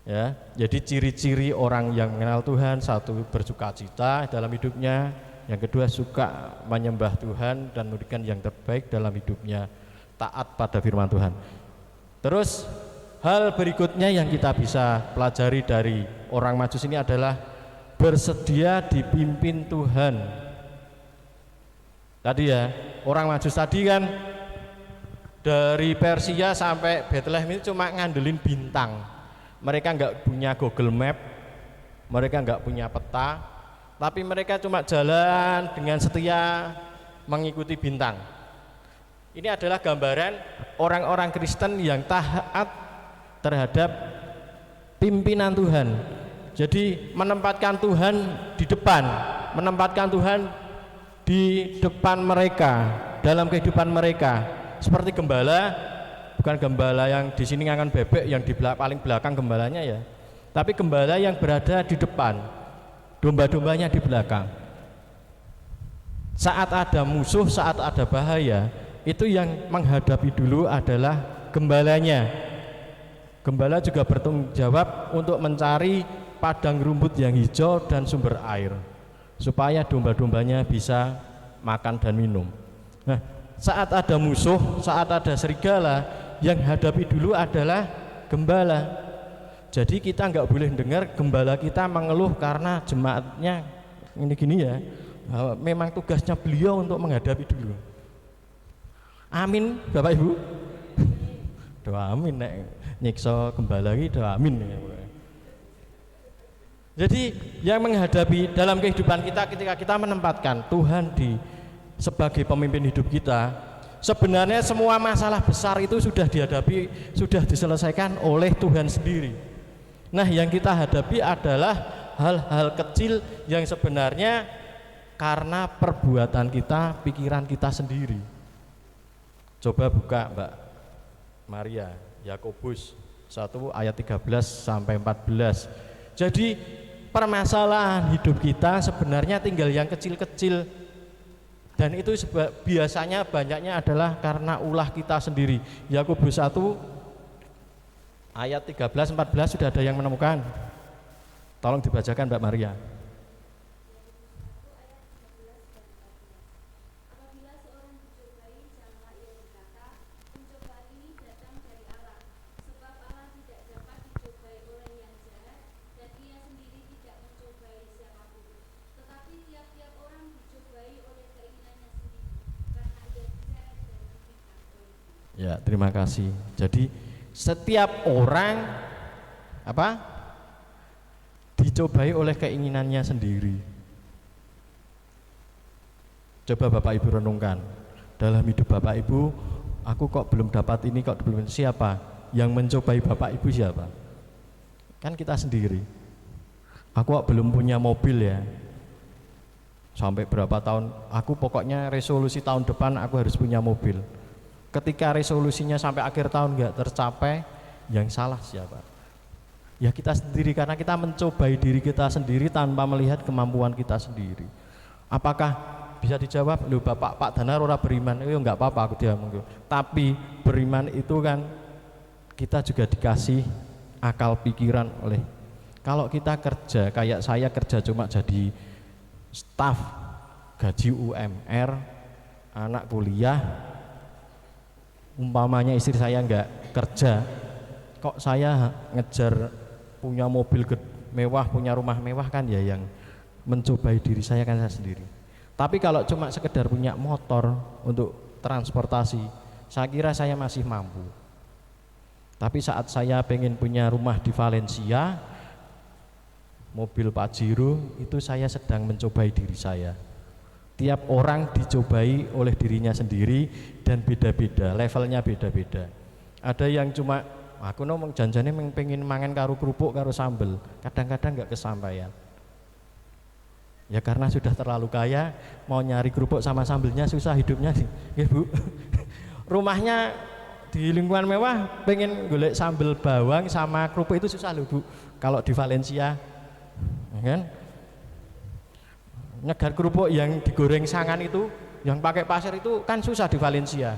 Ya, jadi ciri-ciri orang yang mengenal Tuhan, satu, bersukacita dalam hidupnya, yang kedua suka menyembah Tuhan dan memberikan yang terbaik dalam hidupnya, taat pada firman Tuhan. Terus hal berikutnya yang kita bisa pelajari dari orang Majus ini adalah bersedia dipimpin Tuhan. Tadi ya, orang Majus tadi kan dari Persia sampai Bethlehem ini cuma ngandelin bintang. Mereka enggak punya Google Map, mereka enggak punya peta, tapi mereka cuma jalan dengan setia mengikuti bintang. Ini adalah gambaran orang-orang Kristen yang taat terhadap pimpinan Tuhan. Jadi menempatkan Tuhan di depan, menempatkan Tuhan di depan mereka dalam kehidupan mereka. Seperti gembala, bukan gembala yang di sini ngangan bebek yang di paling belakang gembalanya ya, tapi gembala yang berada di depan, domba-dombanya di belakang. Saat ada musuh, saat ada bahaya, itu yang menghadapi dulu adalah gembalanya. Gembala juga bertanggung jawab untuk mencari padang rumput yang hijau dan sumber air supaya domba-dombanya bisa makan dan minum. Nah, saat ada musuh, saat ada serigala, yang hadapi dulu adalah gembala. Jadi kita nggak boleh dengar gembala kita mengeluh karena jemaatnya ini gini ya. Memang tugasnya beliau untuk menghadapi dulu. Amin, Bapak Ibu. Doa amin nek nyiksa gembala iki doa amin. Jadi yang menghadapi dalam kehidupan kita ketika kita menempatkan Tuhan sebagai pemimpin hidup kita, sebenarnya semua masalah besar itu sudah dihadapi, sudah diselesaikan oleh Tuhan sendiri. Nah, yang kita hadapi adalah hal-hal kecil yang sebenarnya karena perbuatan kita, pikiran kita sendiri. Coba buka Mbak Maria, Yakobus 1 ayat 13 sampai 14. Jadi permasalahan hidup kita sebenarnya tinggal yang kecil-kecil, dan itu biasanya banyaknya adalah karena ulah kita sendiri. Yakobus 1 ayat 13-14 sudah ada yang menemukan? Tolong dibacakan Mbak Maria. Ya, terima kasih. Jadi setiap orang dicobai oleh keinginannya sendiri. Coba Bapak Ibu renungkan, dalam hidup Bapak Ibu, aku kok belum dapat ini, kok belum, siapa yang mencobai Bapak Ibu? Siapa? Kan kita sendiri. Aku kok belum punya mobil ya, sampai berapa tahun, aku pokoknya resolusi tahun depan aku harus punya mobil. Ketika resolusinya sampai akhir tahun nggak tercapai, yang salah siapa? Ya kita sendiri, karena kita mencobai diri kita sendiri tanpa melihat kemampuan kita sendiri. Apakah bisa dijawab, "Loh Bapak, Pak Danar ora beriman." Ya enggak apa-apa aku diomong. Tapi beriman itu kan kita juga dikasih akal pikiran oleh. Kalau kita kerja kayak saya kerja cuma jadi staf, gaji UMR, anak kuliah, umpamanya istri saya enggak kerja, kok saya ngejar punya mobil mewah, punya rumah mewah, kan ya yang mencobai diri saya kan saya sendiri. Tapi kalau cuma sekedar punya motor untuk transportasi, saya kira saya masih mampu. Tapi saat saya pengen punya rumah di Valencia, mobil Pajero, itu saya sedang mencobai diri saya. Tiap orang dicobai oleh dirinya sendiri dan beda-beda, levelnya beda-beda. Ada yang cuma aku ngomong janjane pengen mangan karo kerupuk karo sambel, kadang-kadang nggak kesampaian. Ya karena sudah terlalu kaya, mau nyari kerupuk sama sambelnya susah hidupnya, ya Bu. Rumahnya di lingkungan mewah, pengen golek sambel bawang sama kerupuk itu susah loh Bu. Kalau di Valencia, ya kan? Nyegar kerupuk yang digoreng sangan itu, yang pakai pasir itu kan susah di Valencia.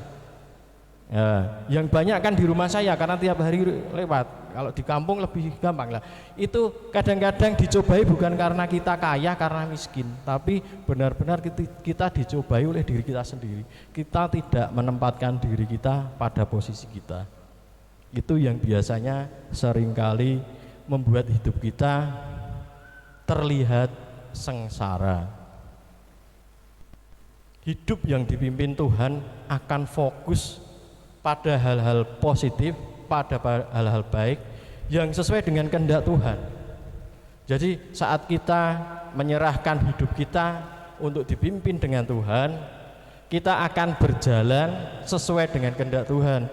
Ya, yang banyak kan di rumah saya karena tiap hari lewat. Kalau di kampung lebih gampang lah. Itu kadang-kadang dicobai bukan karena kita kaya, karena miskin, tapi benar-benar kita dicobai oleh diri kita sendiri. Kita tidak menempatkan diri kita pada posisi kita. Itu yang biasanya seringkali membuat hidup kita terlihat sengsara. Hidup yang dipimpin Tuhan akan fokus pada hal-hal positif, pada hal-hal baik yang sesuai dengan kehendak Tuhan. Jadi saat kita menyerahkan hidup kita untuk dipimpin dengan Tuhan, kita akan berjalan sesuai dengan kehendak Tuhan.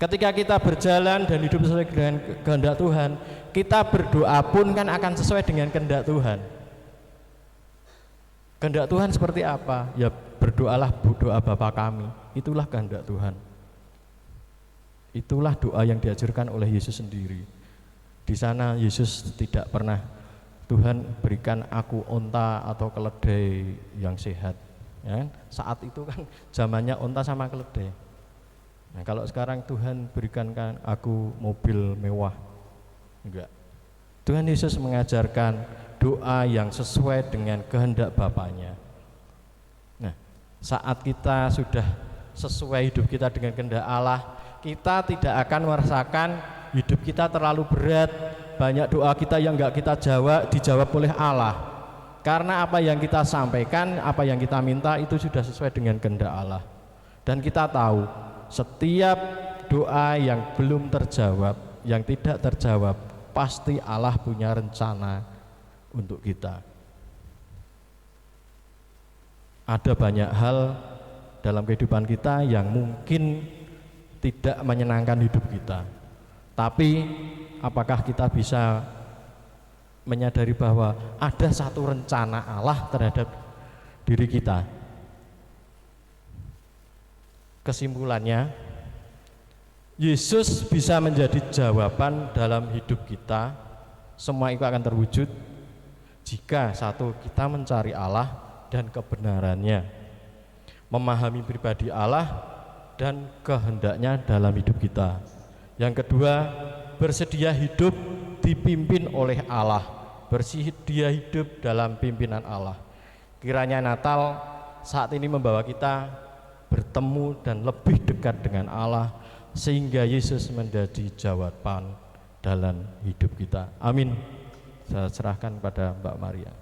Ketika kita berjalan dan hidup sesuai dengan kehendak Tuhan, kita berdoa pun kan akan sesuai dengan kehendak Tuhan. Kehendak Tuhan seperti apa? Ya berdoalah doa Bapa kami. Itulah kehendak Tuhan. Itulah doa yang diajarkan oleh Yesus sendiri. Di sana Yesus tidak pernah, Tuhan berikan aku onta atau keledai yang sehat. Ya, saat itu kan zamannya onta sama keledai. Nah, kalau sekarang Tuhan berikan kan aku mobil mewah, enggak. Tuhan Yesus mengajarkan doa yang sesuai dengan kehendak Bapaknya. Nah, saat kita sudah sesuai hidup kita dengan kehendak Allah, kita tidak akan merasakan hidup kita terlalu berat. Banyak doa kita yang enggak kita dijawab oleh Allah. Karena apa yang kita sampaikan, apa yang kita minta itu sudah sesuai dengan kehendak Allah. Dan kita tahu setiap doa yang belum terjawab, yang tidak terjawab, pasti Allah punya rencana untuk kita. Ada banyak hal dalam kehidupan kita yang mungkin tidak menyenangkan hidup kita. Tapi apakah kita bisa menyadari bahwa ada satu rencana Allah terhadap diri kita? Kesimpulannya, Yesus bisa menjadi jawaban dalam hidup kita. Semua itu akan terwujud jika satu, kita mencari Allah dan kebenarannya, memahami pribadi Allah dan kehendaknya dalam hidup kita. Yang kedua, bersedia hidup dipimpin oleh Allah, bersedia hidup dalam pimpinan Allah. Kiranya Natal saat ini membawa kita bertemu dan lebih dekat dengan Allah, sehingga Yesus menjadi jawaban dalam hidup kita. Amin. Saya serahkan pada Mbak Maria.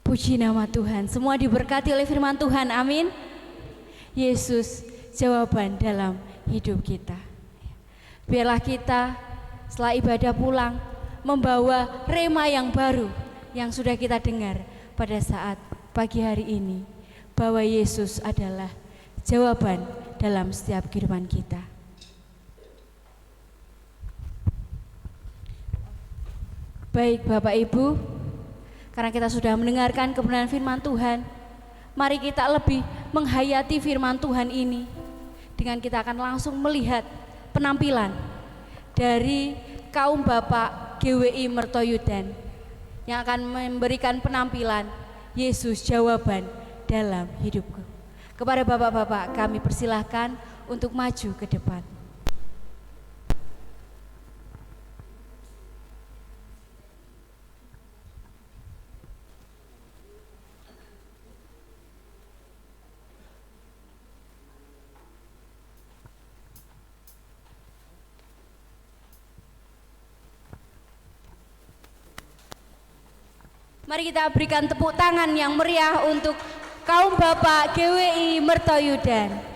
Puji nama Tuhan, semua diberkati oleh firman Tuhan, amin. Yesus jawaban dalam hidup kita. Biarlah kita setelah ibadah pulang membawa rema yang baru yang sudah kita dengar pada saat pagi hari ini, bahwa Yesus adalah jawaban dalam setiap kehidupan kita. Baik Bapak Ibu, karena kita sudah mendengarkan kebenaran firman Tuhan, mari kita lebih menghayati firman Tuhan ini. dengan kita akan langsung melihat penampilan dari kaum Bapak GWI Mertoyudan yang akan memberikan penampilan Yesus jawaban dalam hidupku. Kepada Bapak-bapak kami persilahkan untuk maju ke depan. Mari kita berikan tepuk tangan yang meriah untuk kaum Bapak GWI Mertoyudan.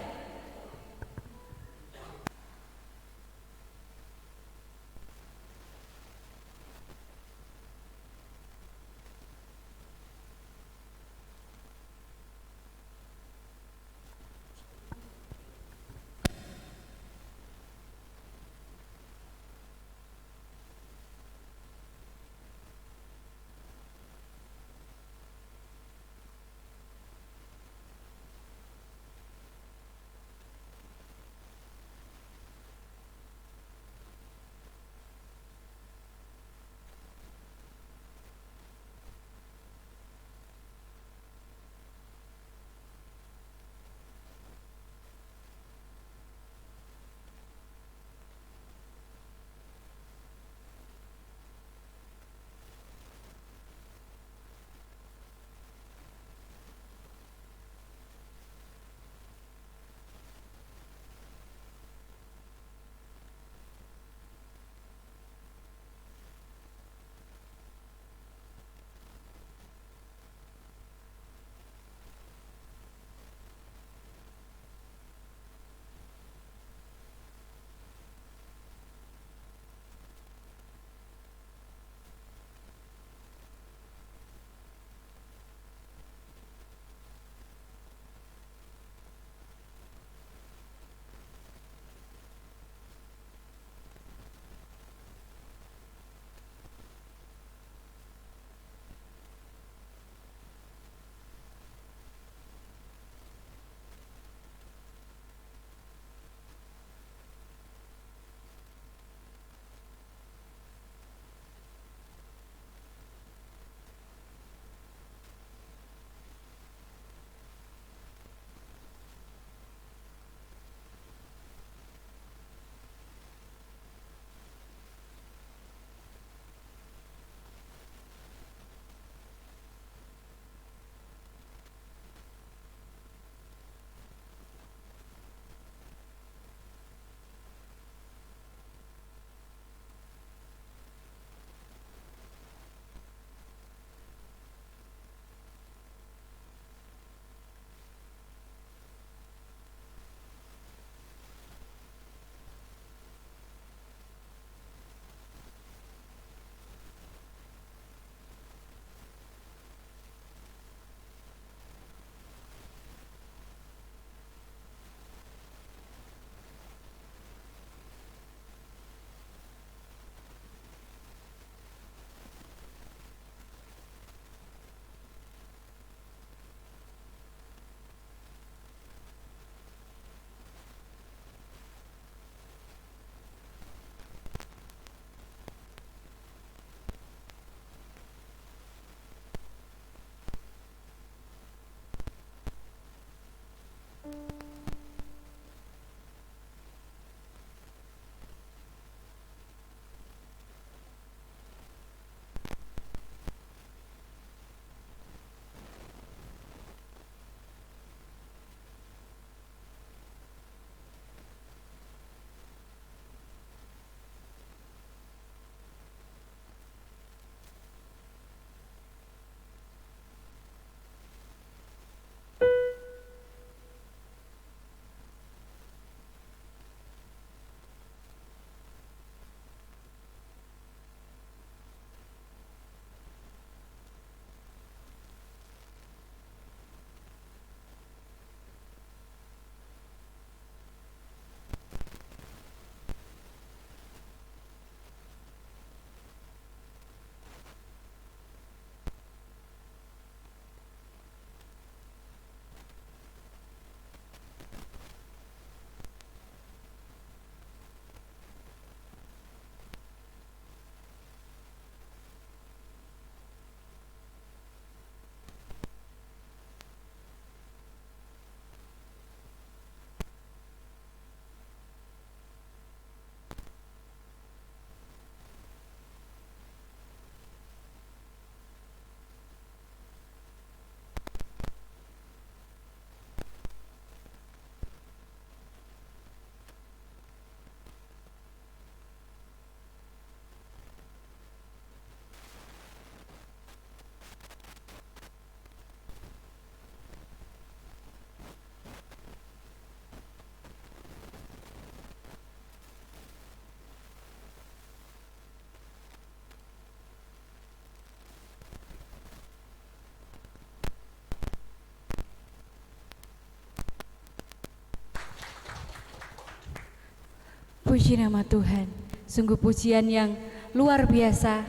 Puji nama Tuhan. Sungguh pujian yang luar biasa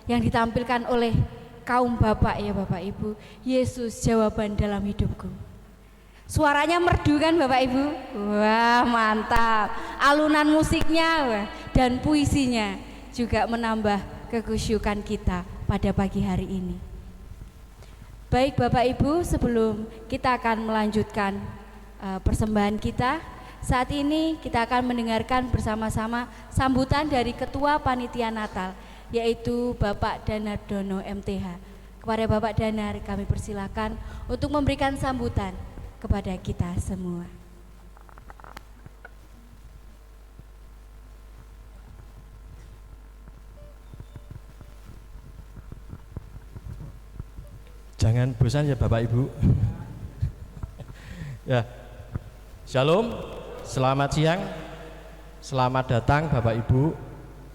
yang ditampilkan oleh kaum bapak ya Bapak Ibu. Yesus jawaban dalam hidupku. Suaranya merdu kan Bapak Ibu? Wah, mantap. Alunan musiknya wah, dan puisinya juga menambah kekusyukan kita pada pagi hari ini. Baik Bapak Ibu, sebelum kita akan melanjutkan persembahan kita, saat ini kita akan mendengarkan bersama-sama sambutan dari Ketua Panitia Natal, yaitu Bapak Danar Dono MTH. Kepada Bapak Danar kami persilakan untuk memberikan sambutan kepada kita semua. Jangan bosan ya Bapak Ibu. Ya, Shalom, selamat siang, selamat datang Bapak Ibu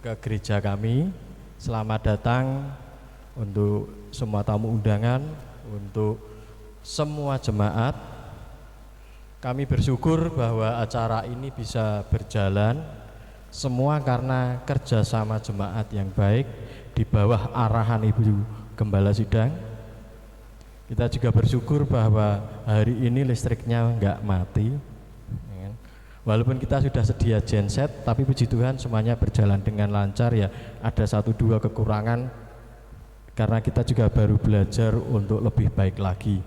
ke gereja kami. Selamat datang untuk semua tamu undangan, untuk semua jemaat. Kami bersyukur bahwa acara ini bisa berjalan semua karena kerjasama jemaat yang baik di bawah arahan Ibu Gembala Sidang. Kita juga bersyukur bahwa hari ini listriknya enggak mati. Walaupun kita sudah sedia genset, tapi puji Tuhan semuanya berjalan dengan lancar ya. Ada 1-2 kekurangan karena kita juga baru belajar untuk lebih baik lagi.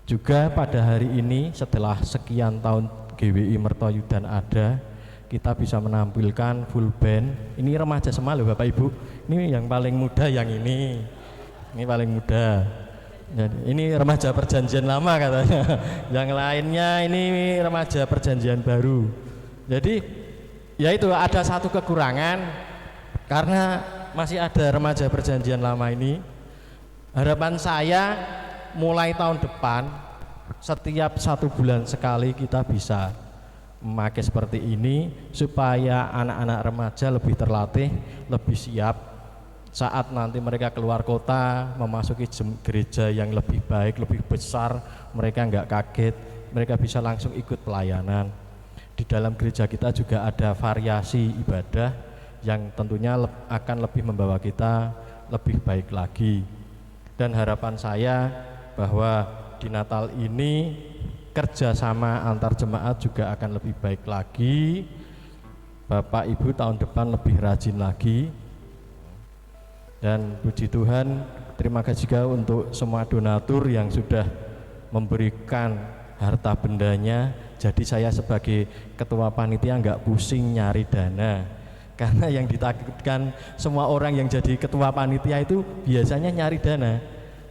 Juga pada hari ini setelah sekian tahun GWI Mertoyudan ada, kita bisa menampilkan full band. Ini remaja semua loh Bapak Ibu. Ini yang paling muda yang ini. Ini paling muda. Jadi, ini remaja perjanjian lama katanya. Yang lainnya ini remaja perjanjian baru. Jadi ya itu ada satu kekurangan karena masih ada remaja perjanjian lama ini. Harapan saya mulai tahun depan setiap 1 bulan sekali kita bisa memakai seperti ini supaya anak-anak remaja lebih terlatih, lebih siap saat nanti mereka keluar kota memasuki gereja yang lebih baik, lebih besar. Mereka enggak kaget, mereka bisa langsung ikut pelayanan. Di dalam gereja kita juga ada variasi ibadah yang tentunya akan lebih membawa kita lebih baik lagi. Dan harapan saya bahwa di Natal ini kerjasama antar jemaat juga akan lebih baik lagi. Bapak Ibu tahun depan lebih rajin lagi. Dan puji Tuhan, terima kasih juga untuk semua donatur yang sudah memberikan harta bendanya. Jadi saya sebagai ketua panitia enggak pusing nyari dana. Karena yang ditakutkan semua orang yang jadi ketua panitia itu biasanya nyari dana.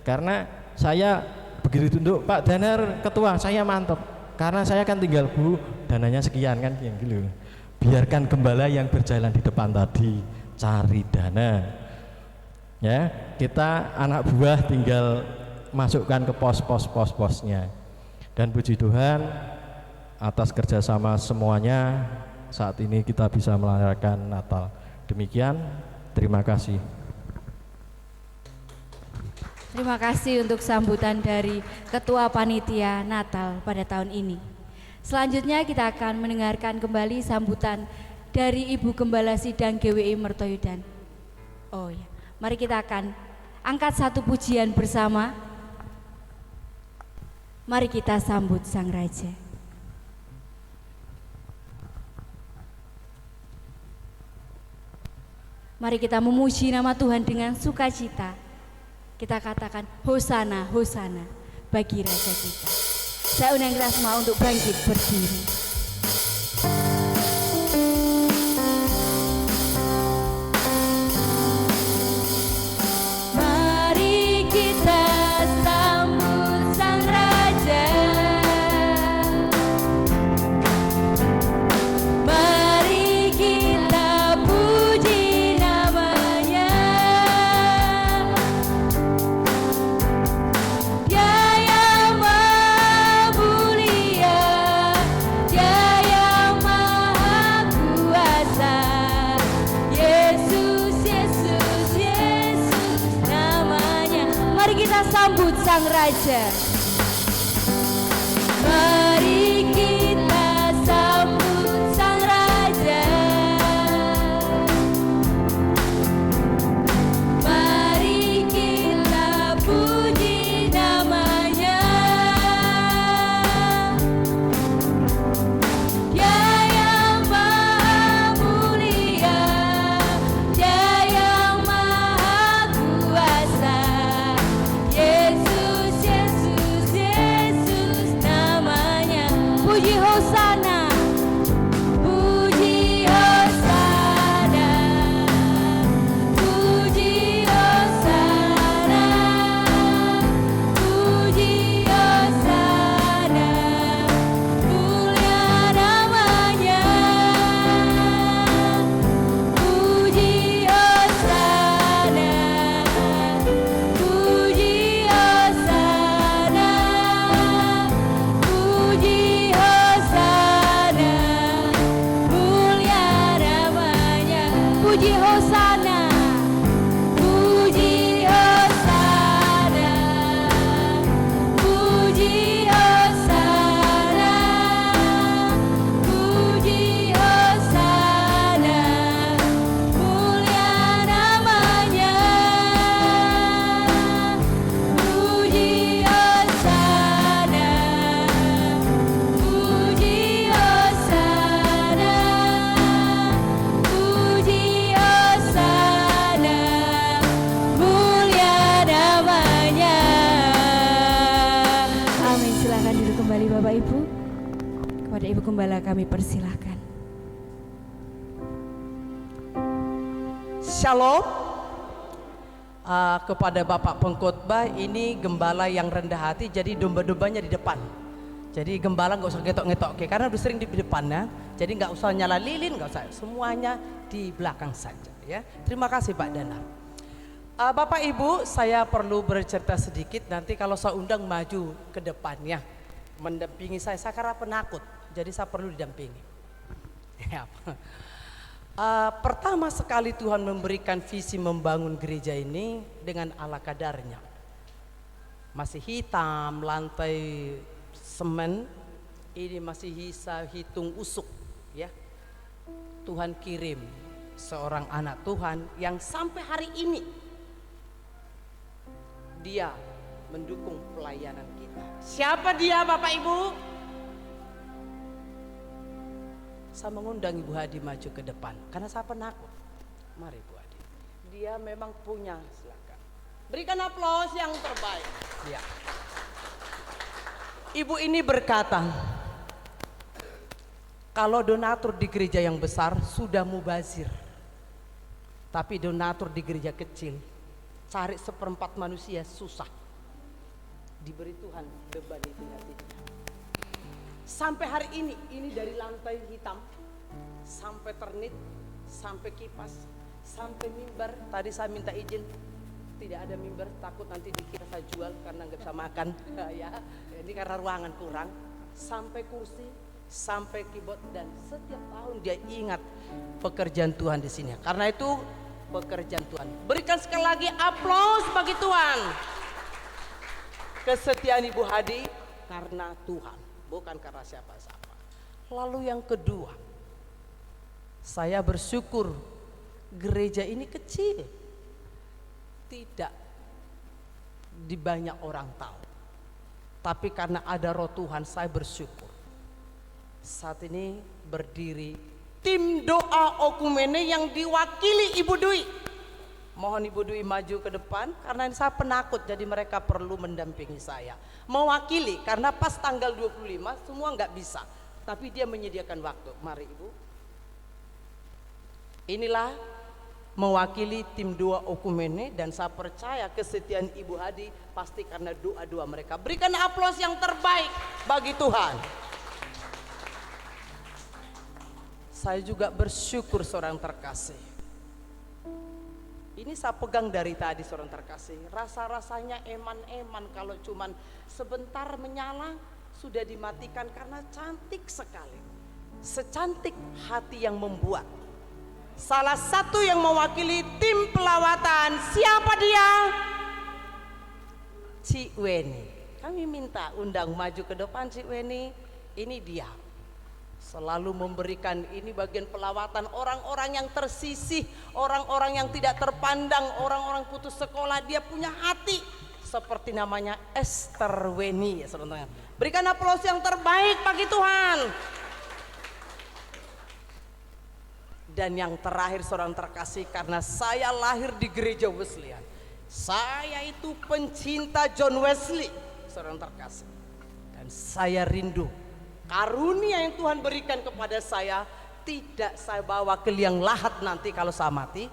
Karena saya begitu tunduk, Pak Danar ketua, saya mantap. Karena saya kan tinggal Bu, dananya sekian kan yang gitu. Biarkan gembala yang berjalan di depan tadi cari dana. Ya, kita anak buah tinggal masukkan ke pos-posnya. Dan puji Tuhan atas kerjasama semuanya saat ini kita bisa merayakan Natal. Demikian, terima kasih. Terima kasih untuk sambutan dari Ketua Panitia Natal pada tahun ini. Selanjutnya kita akan mendengarkan kembali sambutan dari Ibu Gembala Sidang GWI Mertoyudan. Oh ya. Mari kita akan angkat satu pujian bersama. Mari kita sambut Sang Raja. Mari kita memuji nama Tuhan dengan sukacita. Kita katakan Hosana, Hosana bagi Raja kita. Saya undang kita semua untuk bangkit berdiri. Sambut Sang Raja. Mari kita sambut Sang Raja. Puji Hosana, puji Hosana, puji Hosana, puji Hosana, mulia namanya. Puji Hosana, puji Hosana, puji Hosana, mulia namanya. Puji Hosana, puji Hosana, puji Hosana, puji Hosana, mulia namanya. Puji Hosana, puji Hosana, puji Hosana, mulia namanya. Amin. Silakan duduk kembali Bapak Ibu. Kepada Ibu Gembala kami persilahkan. Shalom. Kepada Bapak Pengkhotbah, ini gembala yang rendah hati, jadi domba-dombanya di depan. Jadi gembala nggak usah ngetok-ngetok, oke? Karena udah sering di depannya, jadi nggak usah nyala lilin, nggak usah, semuanya di belakang saja, ya. Terima kasih Pak Danar. Bapak Ibu, saya perlu bercerita sedikit. Nanti kalau saya undang maju ke depannya, mendampingi saya karena penakut, jadi saya perlu didampingi. Ya. Pertama sekali Tuhan memberikan visi membangun gereja ini dengan ala kadarnya. Masih hitam, lantai semen, ini masih bisa hitung usuk, ya. Tuhan kirim seorang anak Tuhan yang sampai hari ini dia mendukung pelayanan kita. Siapa dia Bapak Ibu? Saya mengundang Ibu Hadi maju ke depan karena saya penakut. Mari Ibu Hadi. Dia memang punya, silakan. Berikan aplaus yang terbaik. Ya. Ibu ini berkata, kalau donatur di gereja yang besar sudah mubazir, tapi donatur di gereja kecil cari seperempat manusia susah. Diberi Tuhan beban itu hatinya. Sampai hari ini dari lantai hitam sampai ternit, sampai kipas, sampai mimbar. Tadi saya minta izin, tidak ada mimbar, takut nanti dikira saya jual karena nggak bisa makan. Ya, ini karena ruangan kurang. Sampai kursi, sampai keyboard, dan setiap tahun dia ingat pekerjaan Tuhan di sini. Karena itu pekerjaan Tuhan. Berikan sekali lagi aplaus bagi Tuhan. Kesetiaan Ibu Hadi karena Tuhan, bukan karena siapa-siapa. Lalu yang kedua, saya bersyukur gereja ini kecil, tidak di banyak orang tahu, tapi karena ada roh Tuhan saya bersyukur. Saat ini berdiri tim doa okumene yang diwakili Ibu Dwi. Mohon Ibu Dwi maju ke depan karena saya penakut, jadi mereka perlu mendampingi saya. Mewakili karena pas tanggal 25 semua nggak bisa, tapi dia menyediakan waktu. Mari Ibu. Inilah mewakili tim doa okumene, dan saya percaya kesetiaan Ibu Hadi pasti karena doa-doa mereka. Berikan aplaus yang terbaik bagi Tuhan. Saya juga bersyukur seorang terkasih. Ini saya pegang dari tadi seorang terkasih. Rasa-rasanya eman-eman kalau cuman sebentar menyala sudah dimatikan karena cantik sekali. Secantik hati yang membuat. Salah satu yang mewakili tim pelawatan, siapa dia? Cik Weni. Kami minta undang maju ke depan Cik Weni. Ini dia. Selalu memberikan, ini bagian pelawatan orang-orang yang tersisih, orang-orang yang tidak terpandang, orang-orang putus sekolah. Dia punya hati seperti namanya Esther Weni, ya saudara. Berikan aplaus yang terbaik bagi Tuhan. Dan yang terakhir seorang terkasih, karena saya lahir di gereja Wesleyan, saya itu pencinta John Wesley, seorang terkasih, dan saya rindu Karunia yang Tuhan berikan kepada saya tidak saya bawa ke liang lahat nanti kalau saya mati.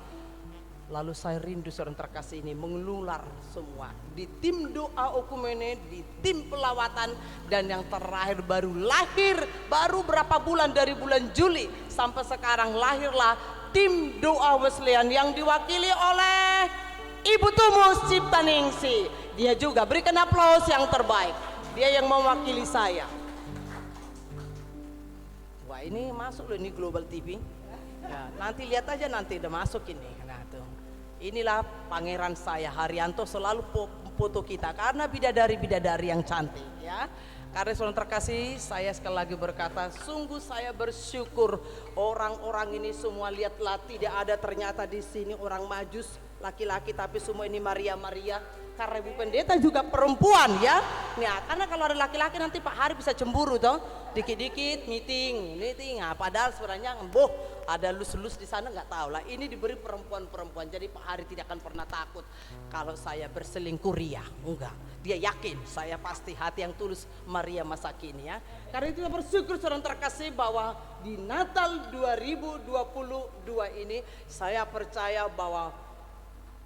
Lalu saya rindu saudara terkasih ini mengelular semua di tim doa okumene, di tim pelawatan, dan yang terakhir baru lahir, baru berapa bulan dari bulan Juli sampai sekarang lahirlah tim doa Wesleyan yang diwakili oleh Ibu Tumus Ciptaningsih. Dia juga berikan aplaus yang terbaik. Dia yang mewakili saya. Wah, ini masuk loh, ini Global TV. Ya, nanti lihat aja, nanti udah masuk ini. Nah, tuh. Inilah pangeran saya Haryanto, selalu foto kita karena bidadari-bidadari yang cantik ya. Karena saudara terkasih, saya sekali lagi berkata, sungguh saya bersyukur orang-orang ini semua, lihatlah, tidak ada ternyata di sini orang Majus laki-laki, tapi semua ini Maria. Karena Ibu Pendeta juga perempuan ya. Nah, karena kalau ada laki-laki nanti Pak Hari bisa cemburu toh. Dikit-dikit meeting. Nah, padahal sebenarnya ada lus-lus di sana, nggak tahu lah. Ini diberi perempuan-perempuan. Jadi Pak Hari tidak akan pernah takut kalau saya berselingkuh ria. Enggak. Dia yakin saya pasti hati yang tulus Maria masa kini ya. Karena itu bersyukur saudara terkasih bahwa di Natal 2022 ini saya percaya bahwa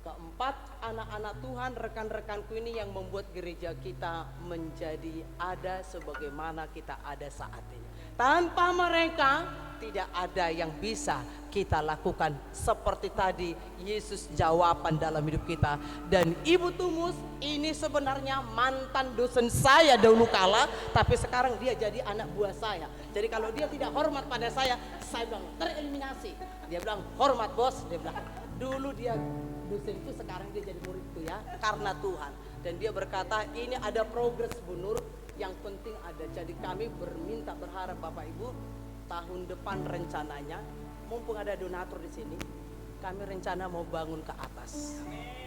keempat anak-anak Tuhan, rekan-rekanku ini yang membuat gereja kita menjadi ada sebagaimana kita ada saat ini. Tanpa mereka tidak ada yang bisa kita lakukan seperti tadi Yesus jawaban dalam hidup kita. Dan Ibu Tumus ini sebenarnya mantan dosen saya dahulu kala, tapi sekarang dia jadi anak buah saya. Jadi kalau dia tidak hormat pada saya bilang tereliminasi. Dia bilang hormat bos, dia bilang. Dulu dia dosenku, sekarang dia jadi muridku ya, karena Tuhan. Dan dia berkata ini ada progres Bu Nur, yang penting ada. Jadi kami berharap Bapak Ibu tahun depan rencananya, mumpung ada donatur di sini, kami rencana mau bangun ke atas.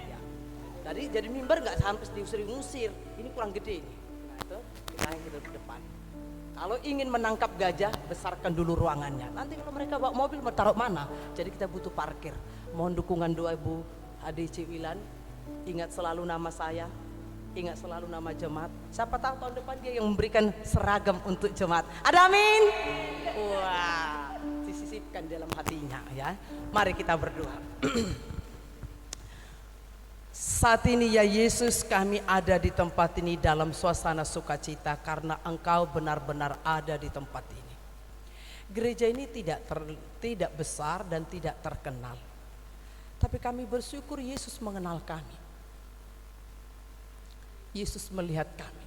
Ya. Jadi mimbar nggak sampai diusir-usir, ini kurang gede ini. Nah itu kita yang ke depan. Kalau ingin menangkap gajah, besarkan dulu ruangannya. Nanti kalau mereka bawa mobil mau taruh mana? Jadi kita butuh parkir. Mohon dukungan doa Ibu Ade Ciwilan. Ingat selalu nama saya, ingat selalu nama jemaat. Siapa tahu tahun depan dia yang memberikan seragam untuk jemaat. Ada amin? Wah, disisipkan dalam hatinya ya. Mari kita berdoa. Saat ini ya Yesus, kami ada di tempat ini dalam suasana sukacita karena Engkau benar-benar ada di tempat ini. Gereja ini tidak besar dan tidak terkenal, tapi kami bersyukur Yesus mengenal kami. Yesus melihat kami.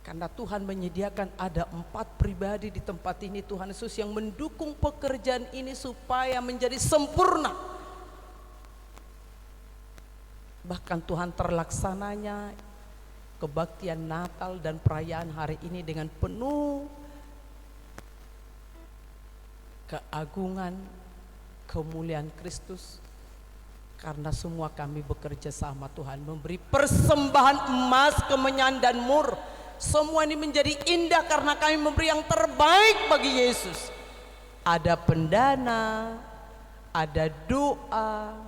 Karena Tuhan menyediakan ada 4 pribadi di tempat ini, Tuhan Yesus, yang mendukung pekerjaan ini supaya menjadi sempurna. Bahkan Tuhan terlaksananya kebaktian Natal dan perayaan hari ini dengan penuh keagungan, kemuliaan Kristus. Karena semua kami bekerja sama Tuhan, memberi persembahan emas, kemenyan dan mur. Semua ini menjadi indah karena kami memberi yang terbaik bagi Yesus. Ada pendana, ada doa,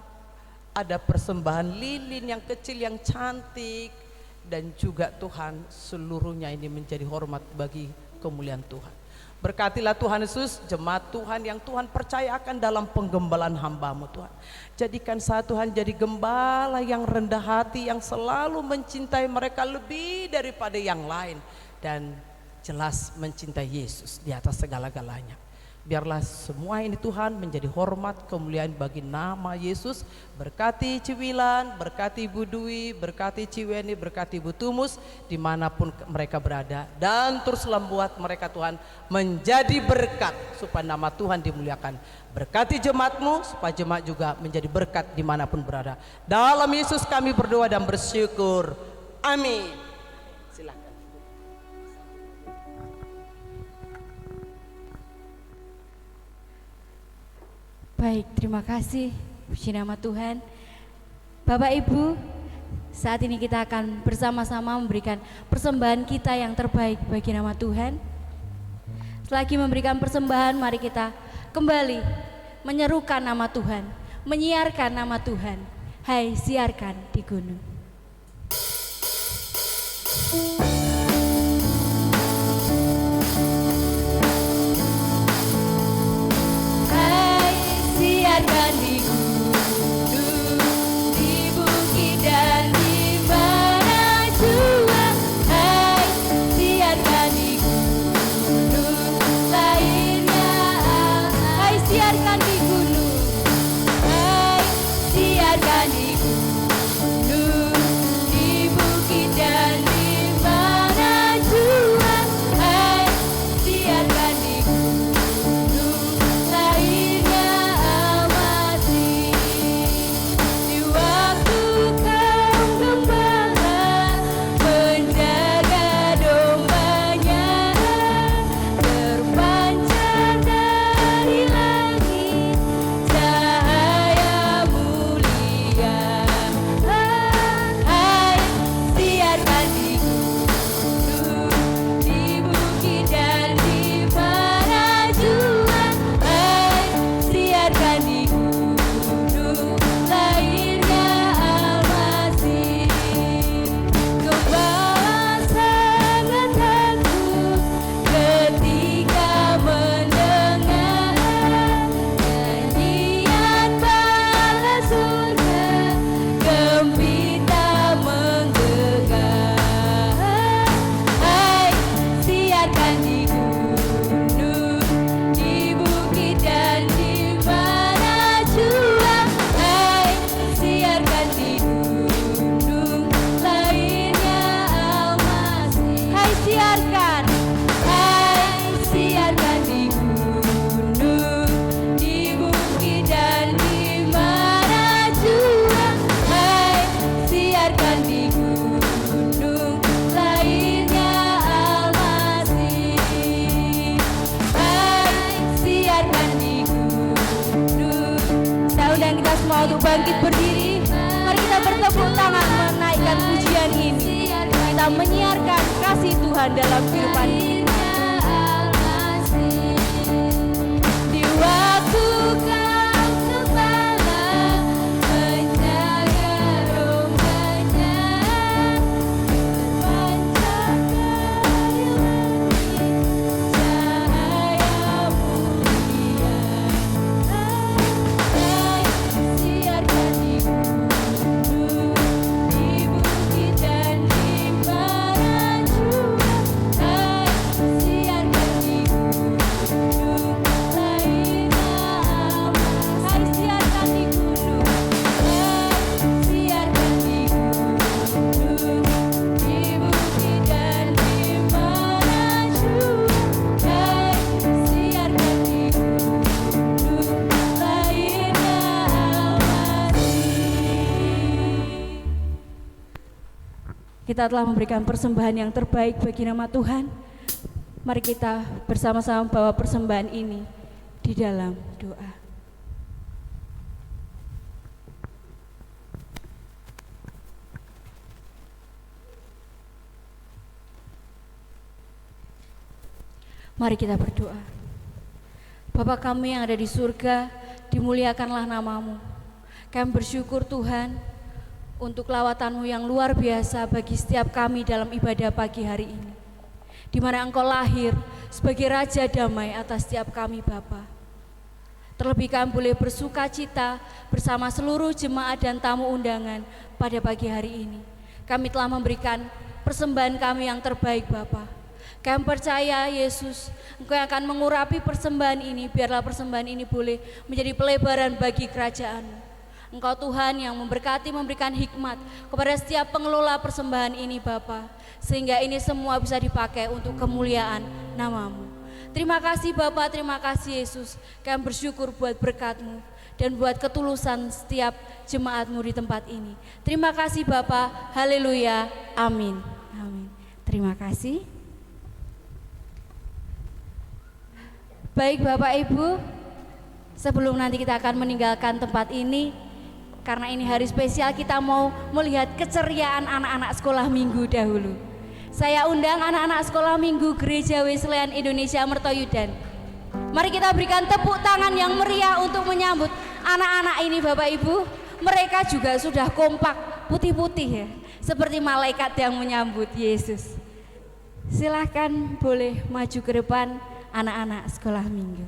ada persembahan lilin yang kecil yang cantik, dan juga Tuhan seluruhnya ini menjadi hormat bagi kemuliaan Tuhan. Berkatilah Tuhan Yesus jemaat Tuhan yang Tuhan percayakan dalam penggembalaan hamba-Mu Tuhan. Jadikan saya Tuhan jadi gembala yang rendah hati, yang selalu mencintai mereka lebih daripada yang lain, dan jelas mencintai Yesus di atas segala-galanya. Biarlah semua ini Tuhan menjadi hormat kemuliaan bagi nama Yesus. Berkati Ciwilan, berkati Ibu Dwi, berkati Ciweni, berkati Ibu Tumus dimanapun mereka berada, dan teruslah membuat mereka Tuhan menjadi berkat supaya nama Tuhan dimuliakan. Berkati jemaat-Mu supaya jemaat juga menjadi berkat dimanapun berada. Dalam Yesus kami berdoa dan bersyukur. Amin. Silakan. Baik, terima kasih. Puji nama Tuhan. Bapak Ibu, saat ini kita akan bersama-sama memberikan persembahan kita yang terbaik bagi nama Tuhan. Selagi memberikan persembahan, mari kita kembali menyerukan nama Tuhan, menyiarkan nama Tuhan. Hai, siarkan di gunung. bangkit berdiri. Mari kita bertepuk tangan menaikkan pujian ini. Kita menyiarkan kasih Tuhan dalam kehidupan kita. Di waktu kau kepala menjaga rombanya, kita telah memberikan persembahan yang terbaik bagi nama Tuhan. Mari kita bersama-sama bawa persembahan ini di dalam doa. Mari kita berdoa. Bapa kami yang ada di surga, dimuliakanlah namamu. Kami bersyukur Tuhan untuk lawatan-Mu yang luar biasa bagi setiap kami dalam ibadah pagi hari ini, di mana Engkau lahir sebagai Raja Damai atas setiap kami Bapa. Terlebih kami boleh bersuka cita bersama seluruh jemaat dan tamu undangan pada pagi hari ini. Kami telah memberikan persembahan kami yang terbaik Bapa. Kami percaya Yesus, Engkau yang akan mengurapi persembahan ini, biarlah persembahan ini boleh menjadi pelebaran bagi kerajaan-Mu. Engkau Tuhan yang memberkati, memberikan hikmat kepada setiap pengelola persembahan ini Bapa, sehingga ini semua bisa dipakai untuk kemuliaan nama-Mu. Terima kasih Bapa, terima kasih Yesus. Kami bersyukur buat berkat-Mu dan buat ketulusan setiap jemaat-Mu di tempat ini. Terima kasih Bapa, haleluya, amin. Amin. Terima kasih. Baik Bapak Ibu, sebelum nanti kita akan meninggalkan tempat ini, karena ini hari spesial, kita mau melihat keceriaan anak-anak sekolah minggu dahulu. Saya undang anak-anak sekolah minggu Gereja Wesleyan Indonesia Mertoyudan. Mari kita berikan tepuk tangan yang meriah untuk menyambut anak-anak ini Bapak Ibu. Mereka juga sudah kompak, putih-putih ya, seperti malaikat yang menyambut Yesus. Silahkan boleh maju ke depan anak-anak sekolah minggu.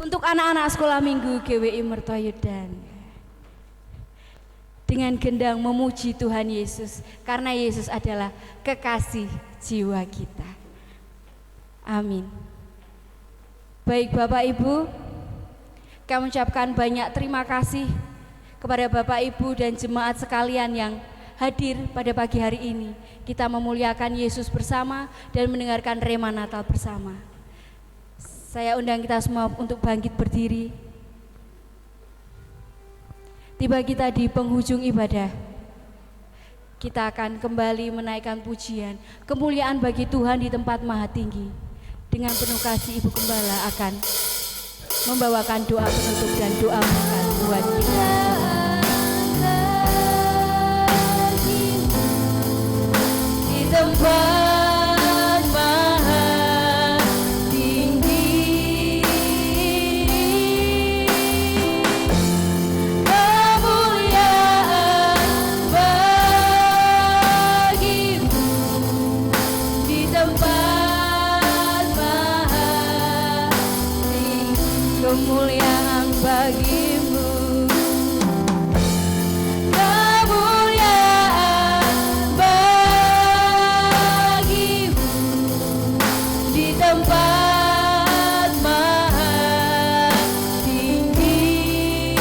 Untuk anak-anak sekolah minggu GWI Mertoyudan, dengan gendang memuji Tuhan Yesus, karena Yesus adalah kekasih jiwa kita. Amin. Baik Bapak Ibu, kami ucapkan banyak terima kasih kepada Bapak Ibu dan jemaat sekalian yang hadir pada pagi hari ini. Kita memuliakan Yesus bersama dan mendengarkan rema Natal bersama. Saya undang kita semua untuk bangkit berdiri. Tiba kita di penghujung ibadah. Kita akan kembali menaikkan pujian, kemuliaan bagi Tuhan di tempat maha tinggi. Dengan penuh kasih Ibu Gembala akan membawakan doa penutup dan doa berkat buat kita. Di tempat kemuliaan bagimu, kemuliaan bagimu di tempat maha tinggi,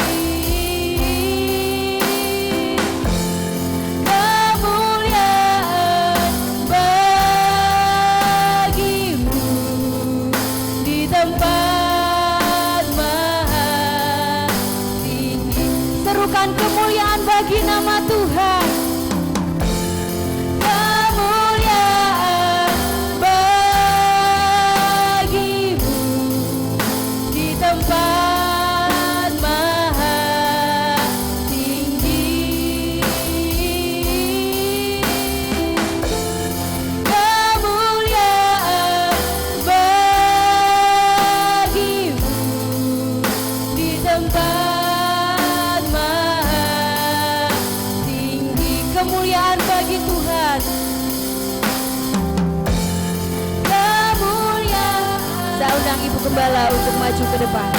kemuliaan bagimu di tempat. Serukan kemuliaan bagi nama Tuhan. Kemuliaan bagimu di tempat maha tinggi. Kemuliaan bagimu di tempat. Kemuliaan bagi Tuhan. Kemuliaan. Saya undang Ibu Gembala untuk maju ke depan.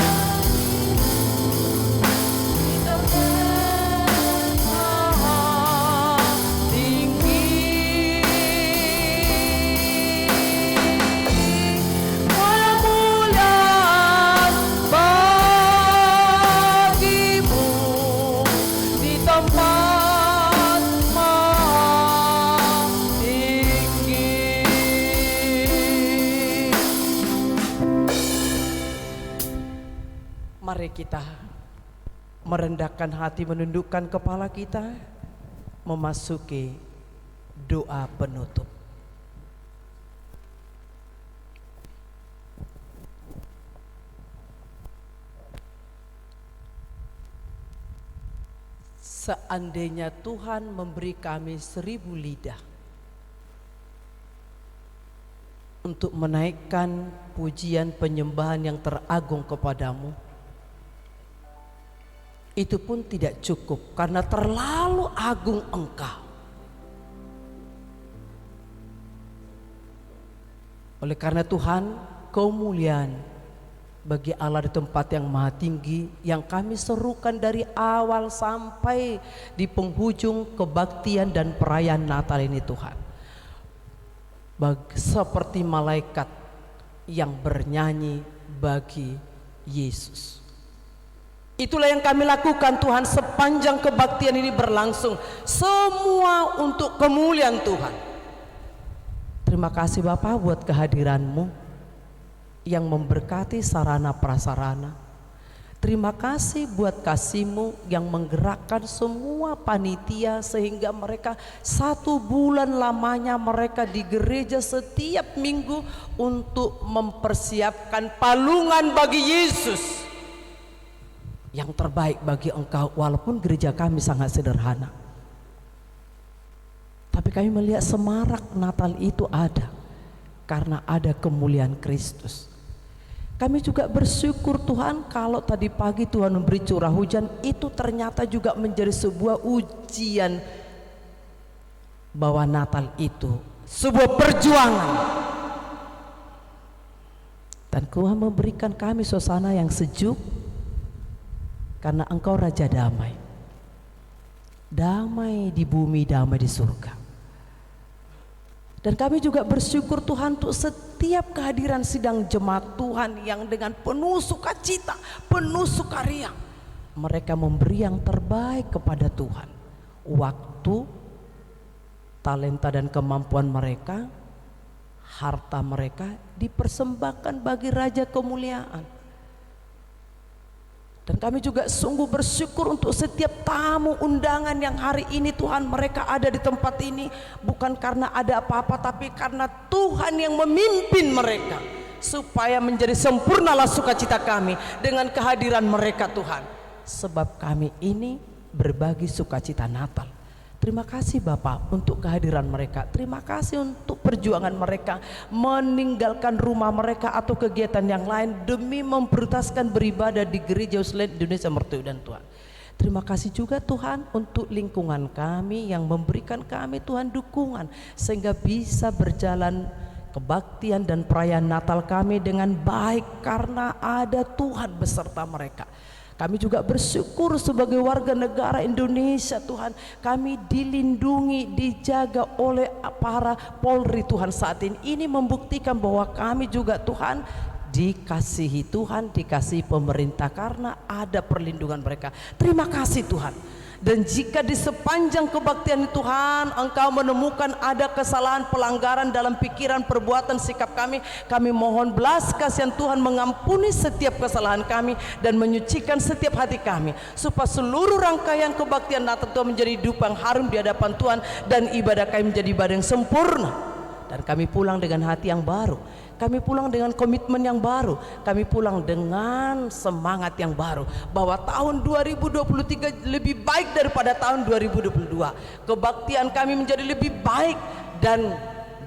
Mari kita merendahkan hati, menundukkan kepala kita, memasuki doa penutup. Seandainya Tuhan memberi kami 1000 lidah untuk menaikkan pujian penyembahan yang teragung kepadamu, itu pun tidak cukup karena terlalu agung Engkau. Oleh karena Tuhan, kemuliaan bagi Allah di tempat yang maha tinggi yang kami serukan dari awal sampai di penghujung kebaktian dan perayaan Natal ini Tuhan. Seperti malaikat yang bernyanyi bagi Yesus. Itulah yang kami lakukan Tuhan sepanjang kebaktian ini berlangsung. Semua untuk kemuliaan Tuhan. Terima kasih Bapak buat kehadiran-Mu yang memberkati sarana prasarana. Terima kasih buat kasih-Mu yang menggerakkan semua panitia sehingga mereka 1 bulan lamanya mereka di gereja setiap minggu untuk mempersiapkan palungan bagi Yesus. Yang terbaik bagi Engkau, walaupun gereja kami sangat sederhana. Tapi kami melihat semarak Natal itu ada karena ada kemuliaan Kristus. Kami juga bersyukur Tuhan kalau tadi pagi Tuhan memberi curah hujan, itu ternyata juga menjadi sebuah ujian bahwa Natal itu sebuah perjuangan. Dan Tuhan memberikan kami suasana yang sejuk karena Engkau Raja damai. Damai di bumi, damai di surga. Dan kami juga bersyukur Tuhan untuk setiap kehadiran sidang jemaat Tuhan yang dengan penuh sukacita, penuh sukaria, mereka memberi yang terbaik kepada Tuhan. Waktu, talenta dan kemampuan mereka, harta mereka dipersembahkan bagi Raja kemuliaan. Dan kami juga sungguh bersyukur untuk setiap tamu undangan yang hari ini Tuhan mereka ada di tempat ini. Bukan karena ada apa-apa, tapi karena Tuhan yang memimpin mereka. Supaya menjadi sempurnalah sukacita kami dengan kehadiran mereka Tuhan. Sebab kami ini berbagi sukacita Natal. Terima kasih Bapak untuk kehadiran mereka. Terima kasih untuk perjuangan mereka meninggalkan rumah mereka atau kegiatan yang lain demi memprioritaskan beribadah di Gereja Yerusalem Indonesia Mertu dan Tuhan. Terima kasih juga Tuhan untuk lingkungan kami yang memberikan kami Tuhan dukungan sehingga bisa berjalan kebaktian dan perayaan Natal kami dengan baik karena ada Tuhan beserta mereka. Kami juga bersyukur sebagai warga negara Indonesia Tuhan, kami dilindungi, dijaga oleh para Polri Tuhan saat ini. Ini membuktikan bahwa kami juga Tuhan dikasihi Tuhan, dikasihi pemerintah karena ada perlindungan mereka. Terima kasih Tuhan. Dan jika di sepanjang kebaktian Tuhan Engkau menemukan ada kesalahan pelanggaran dalam pikiran, perbuatan, sikap kami mohon belas kasihan Tuhan mengampuni setiap kesalahan kami dan menyucikan setiap hati kami supaya seluruh rangkaian kebaktian Natal Tuhan menjadi hidup yang harum di hadapan Tuhan dan ibadah kami menjadi ibadah yang sempurna. Dan kami pulang dengan hati yang baru. Kami pulang dengan komitmen yang baru. Kami pulang dengan semangat yang baru bahwa tahun 2023 lebih baik daripada tahun 2022. Kebaktian kami menjadi lebih baik dan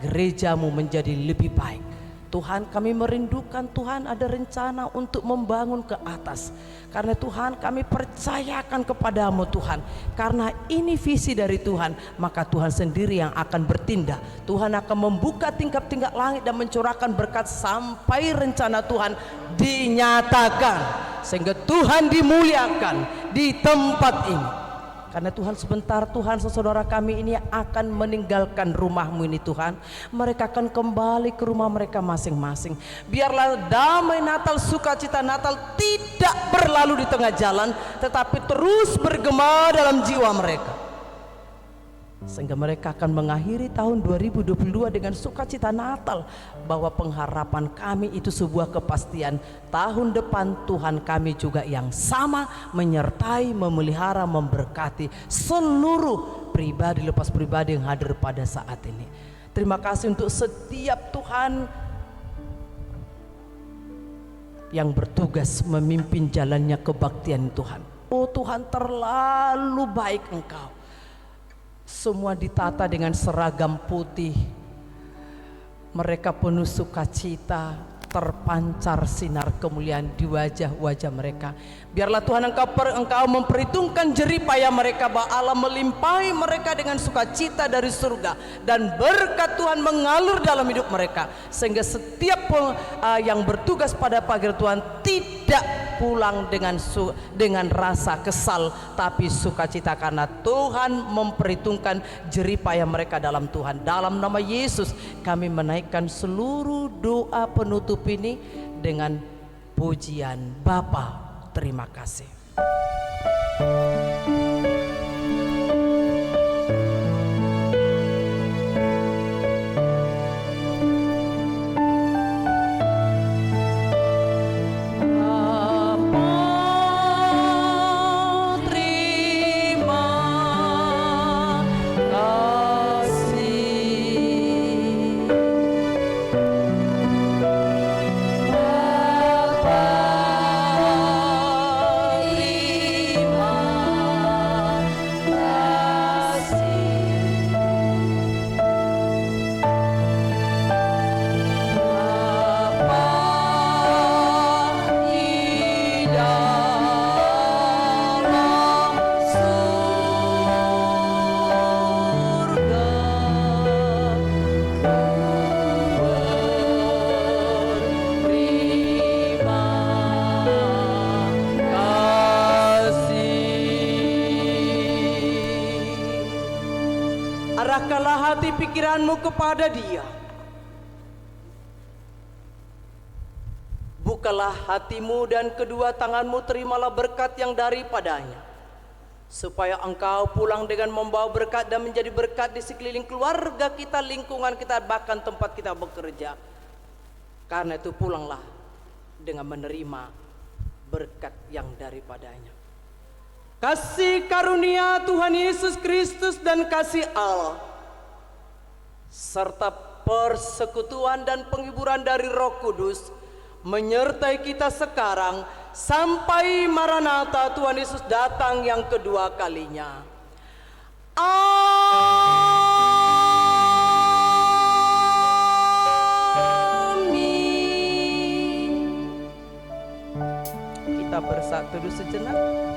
gerejamu menjadi lebih baik. Tuhan, kami merindukan Tuhan ada rencana untuk membangun ke atas. Karena Tuhan kami percayakan kepadamu Tuhan. Karena ini visi dari Tuhan, maka Tuhan sendiri yang akan bertindak. Tuhan akan membuka tingkap-tingkap langit dan mencurahkan berkat sampai rencana Tuhan dinyatakan. Sehingga Tuhan dimuliakan di tempat ini. Karena Tuhan sebentar Tuhan saudara kami ini akan meninggalkan rumahmu ini Tuhan. Mereka akan kembali ke rumah mereka masing-masing. Biarlah damai Natal, sukacita Natal tidak berlalu di tengah jalan, tetapi terus bergema dalam jiwa mereka. Sehingga mereka akan mengakhiri tahun 2022 dengan sukacita Natal, bahwa pengharapan kami itu sebuah kepastian tahun depan Tuhan kami juga yang sama menyertai, memelihara, memberkati seluruh pribadi lepas pribadi yang hadir pada saat ini. Terima kasih untuk setiap Tuhan yang bertugas memimpin jalannya kebaktian Tuhan. Oh Tuhan, terlalu baik Engkau. Semua ditata dengan seragam putih. Mereka penuh sukacita, terpancar sinar kemuliaan di wajah-wajah mereka. Biarlah Tuhan Engkau memperhitungkan jerih payah mereka, bahwa Allah melimpahi mereka dengan sukacita dari surga, dan berkat Tuhan mengalir dalam hidup mereka, sehingga setiap yang bertugas pada pagi Tuhan tidak pulang dengan rasa kesal, tapi sukacita karena Tuhan memperhitungkan jerih payah mereka dalam Tuhan. Dalam nama Yesus kami menaikkan seluruh doa penutup ini dengan pujian Bapa. Terima kasih. Arahkanlah hati pikiranmu kepada Dia. Bukalah hatimu dan kedua tanganmu, terimalah berkat yang daripadanya, supaya engkau pulang dengan membawa berkat dan menjadi berkat di sekeliling keluarga kita, lingkungan kita, bahkan tempat kita bekerja. Karena itu pulanglah dengan menerima berkat yang daripadanya. Kasih karunia Tuhan Yesus Kristus dan kasih Allah serta persekutuan dan penghiburan dari Roh Kudus menyertai kita sekarang sampai Maranatha, Tuhan Yesus datang yang kedua kalinya. Amin. Kita bersatu dulu sejenak.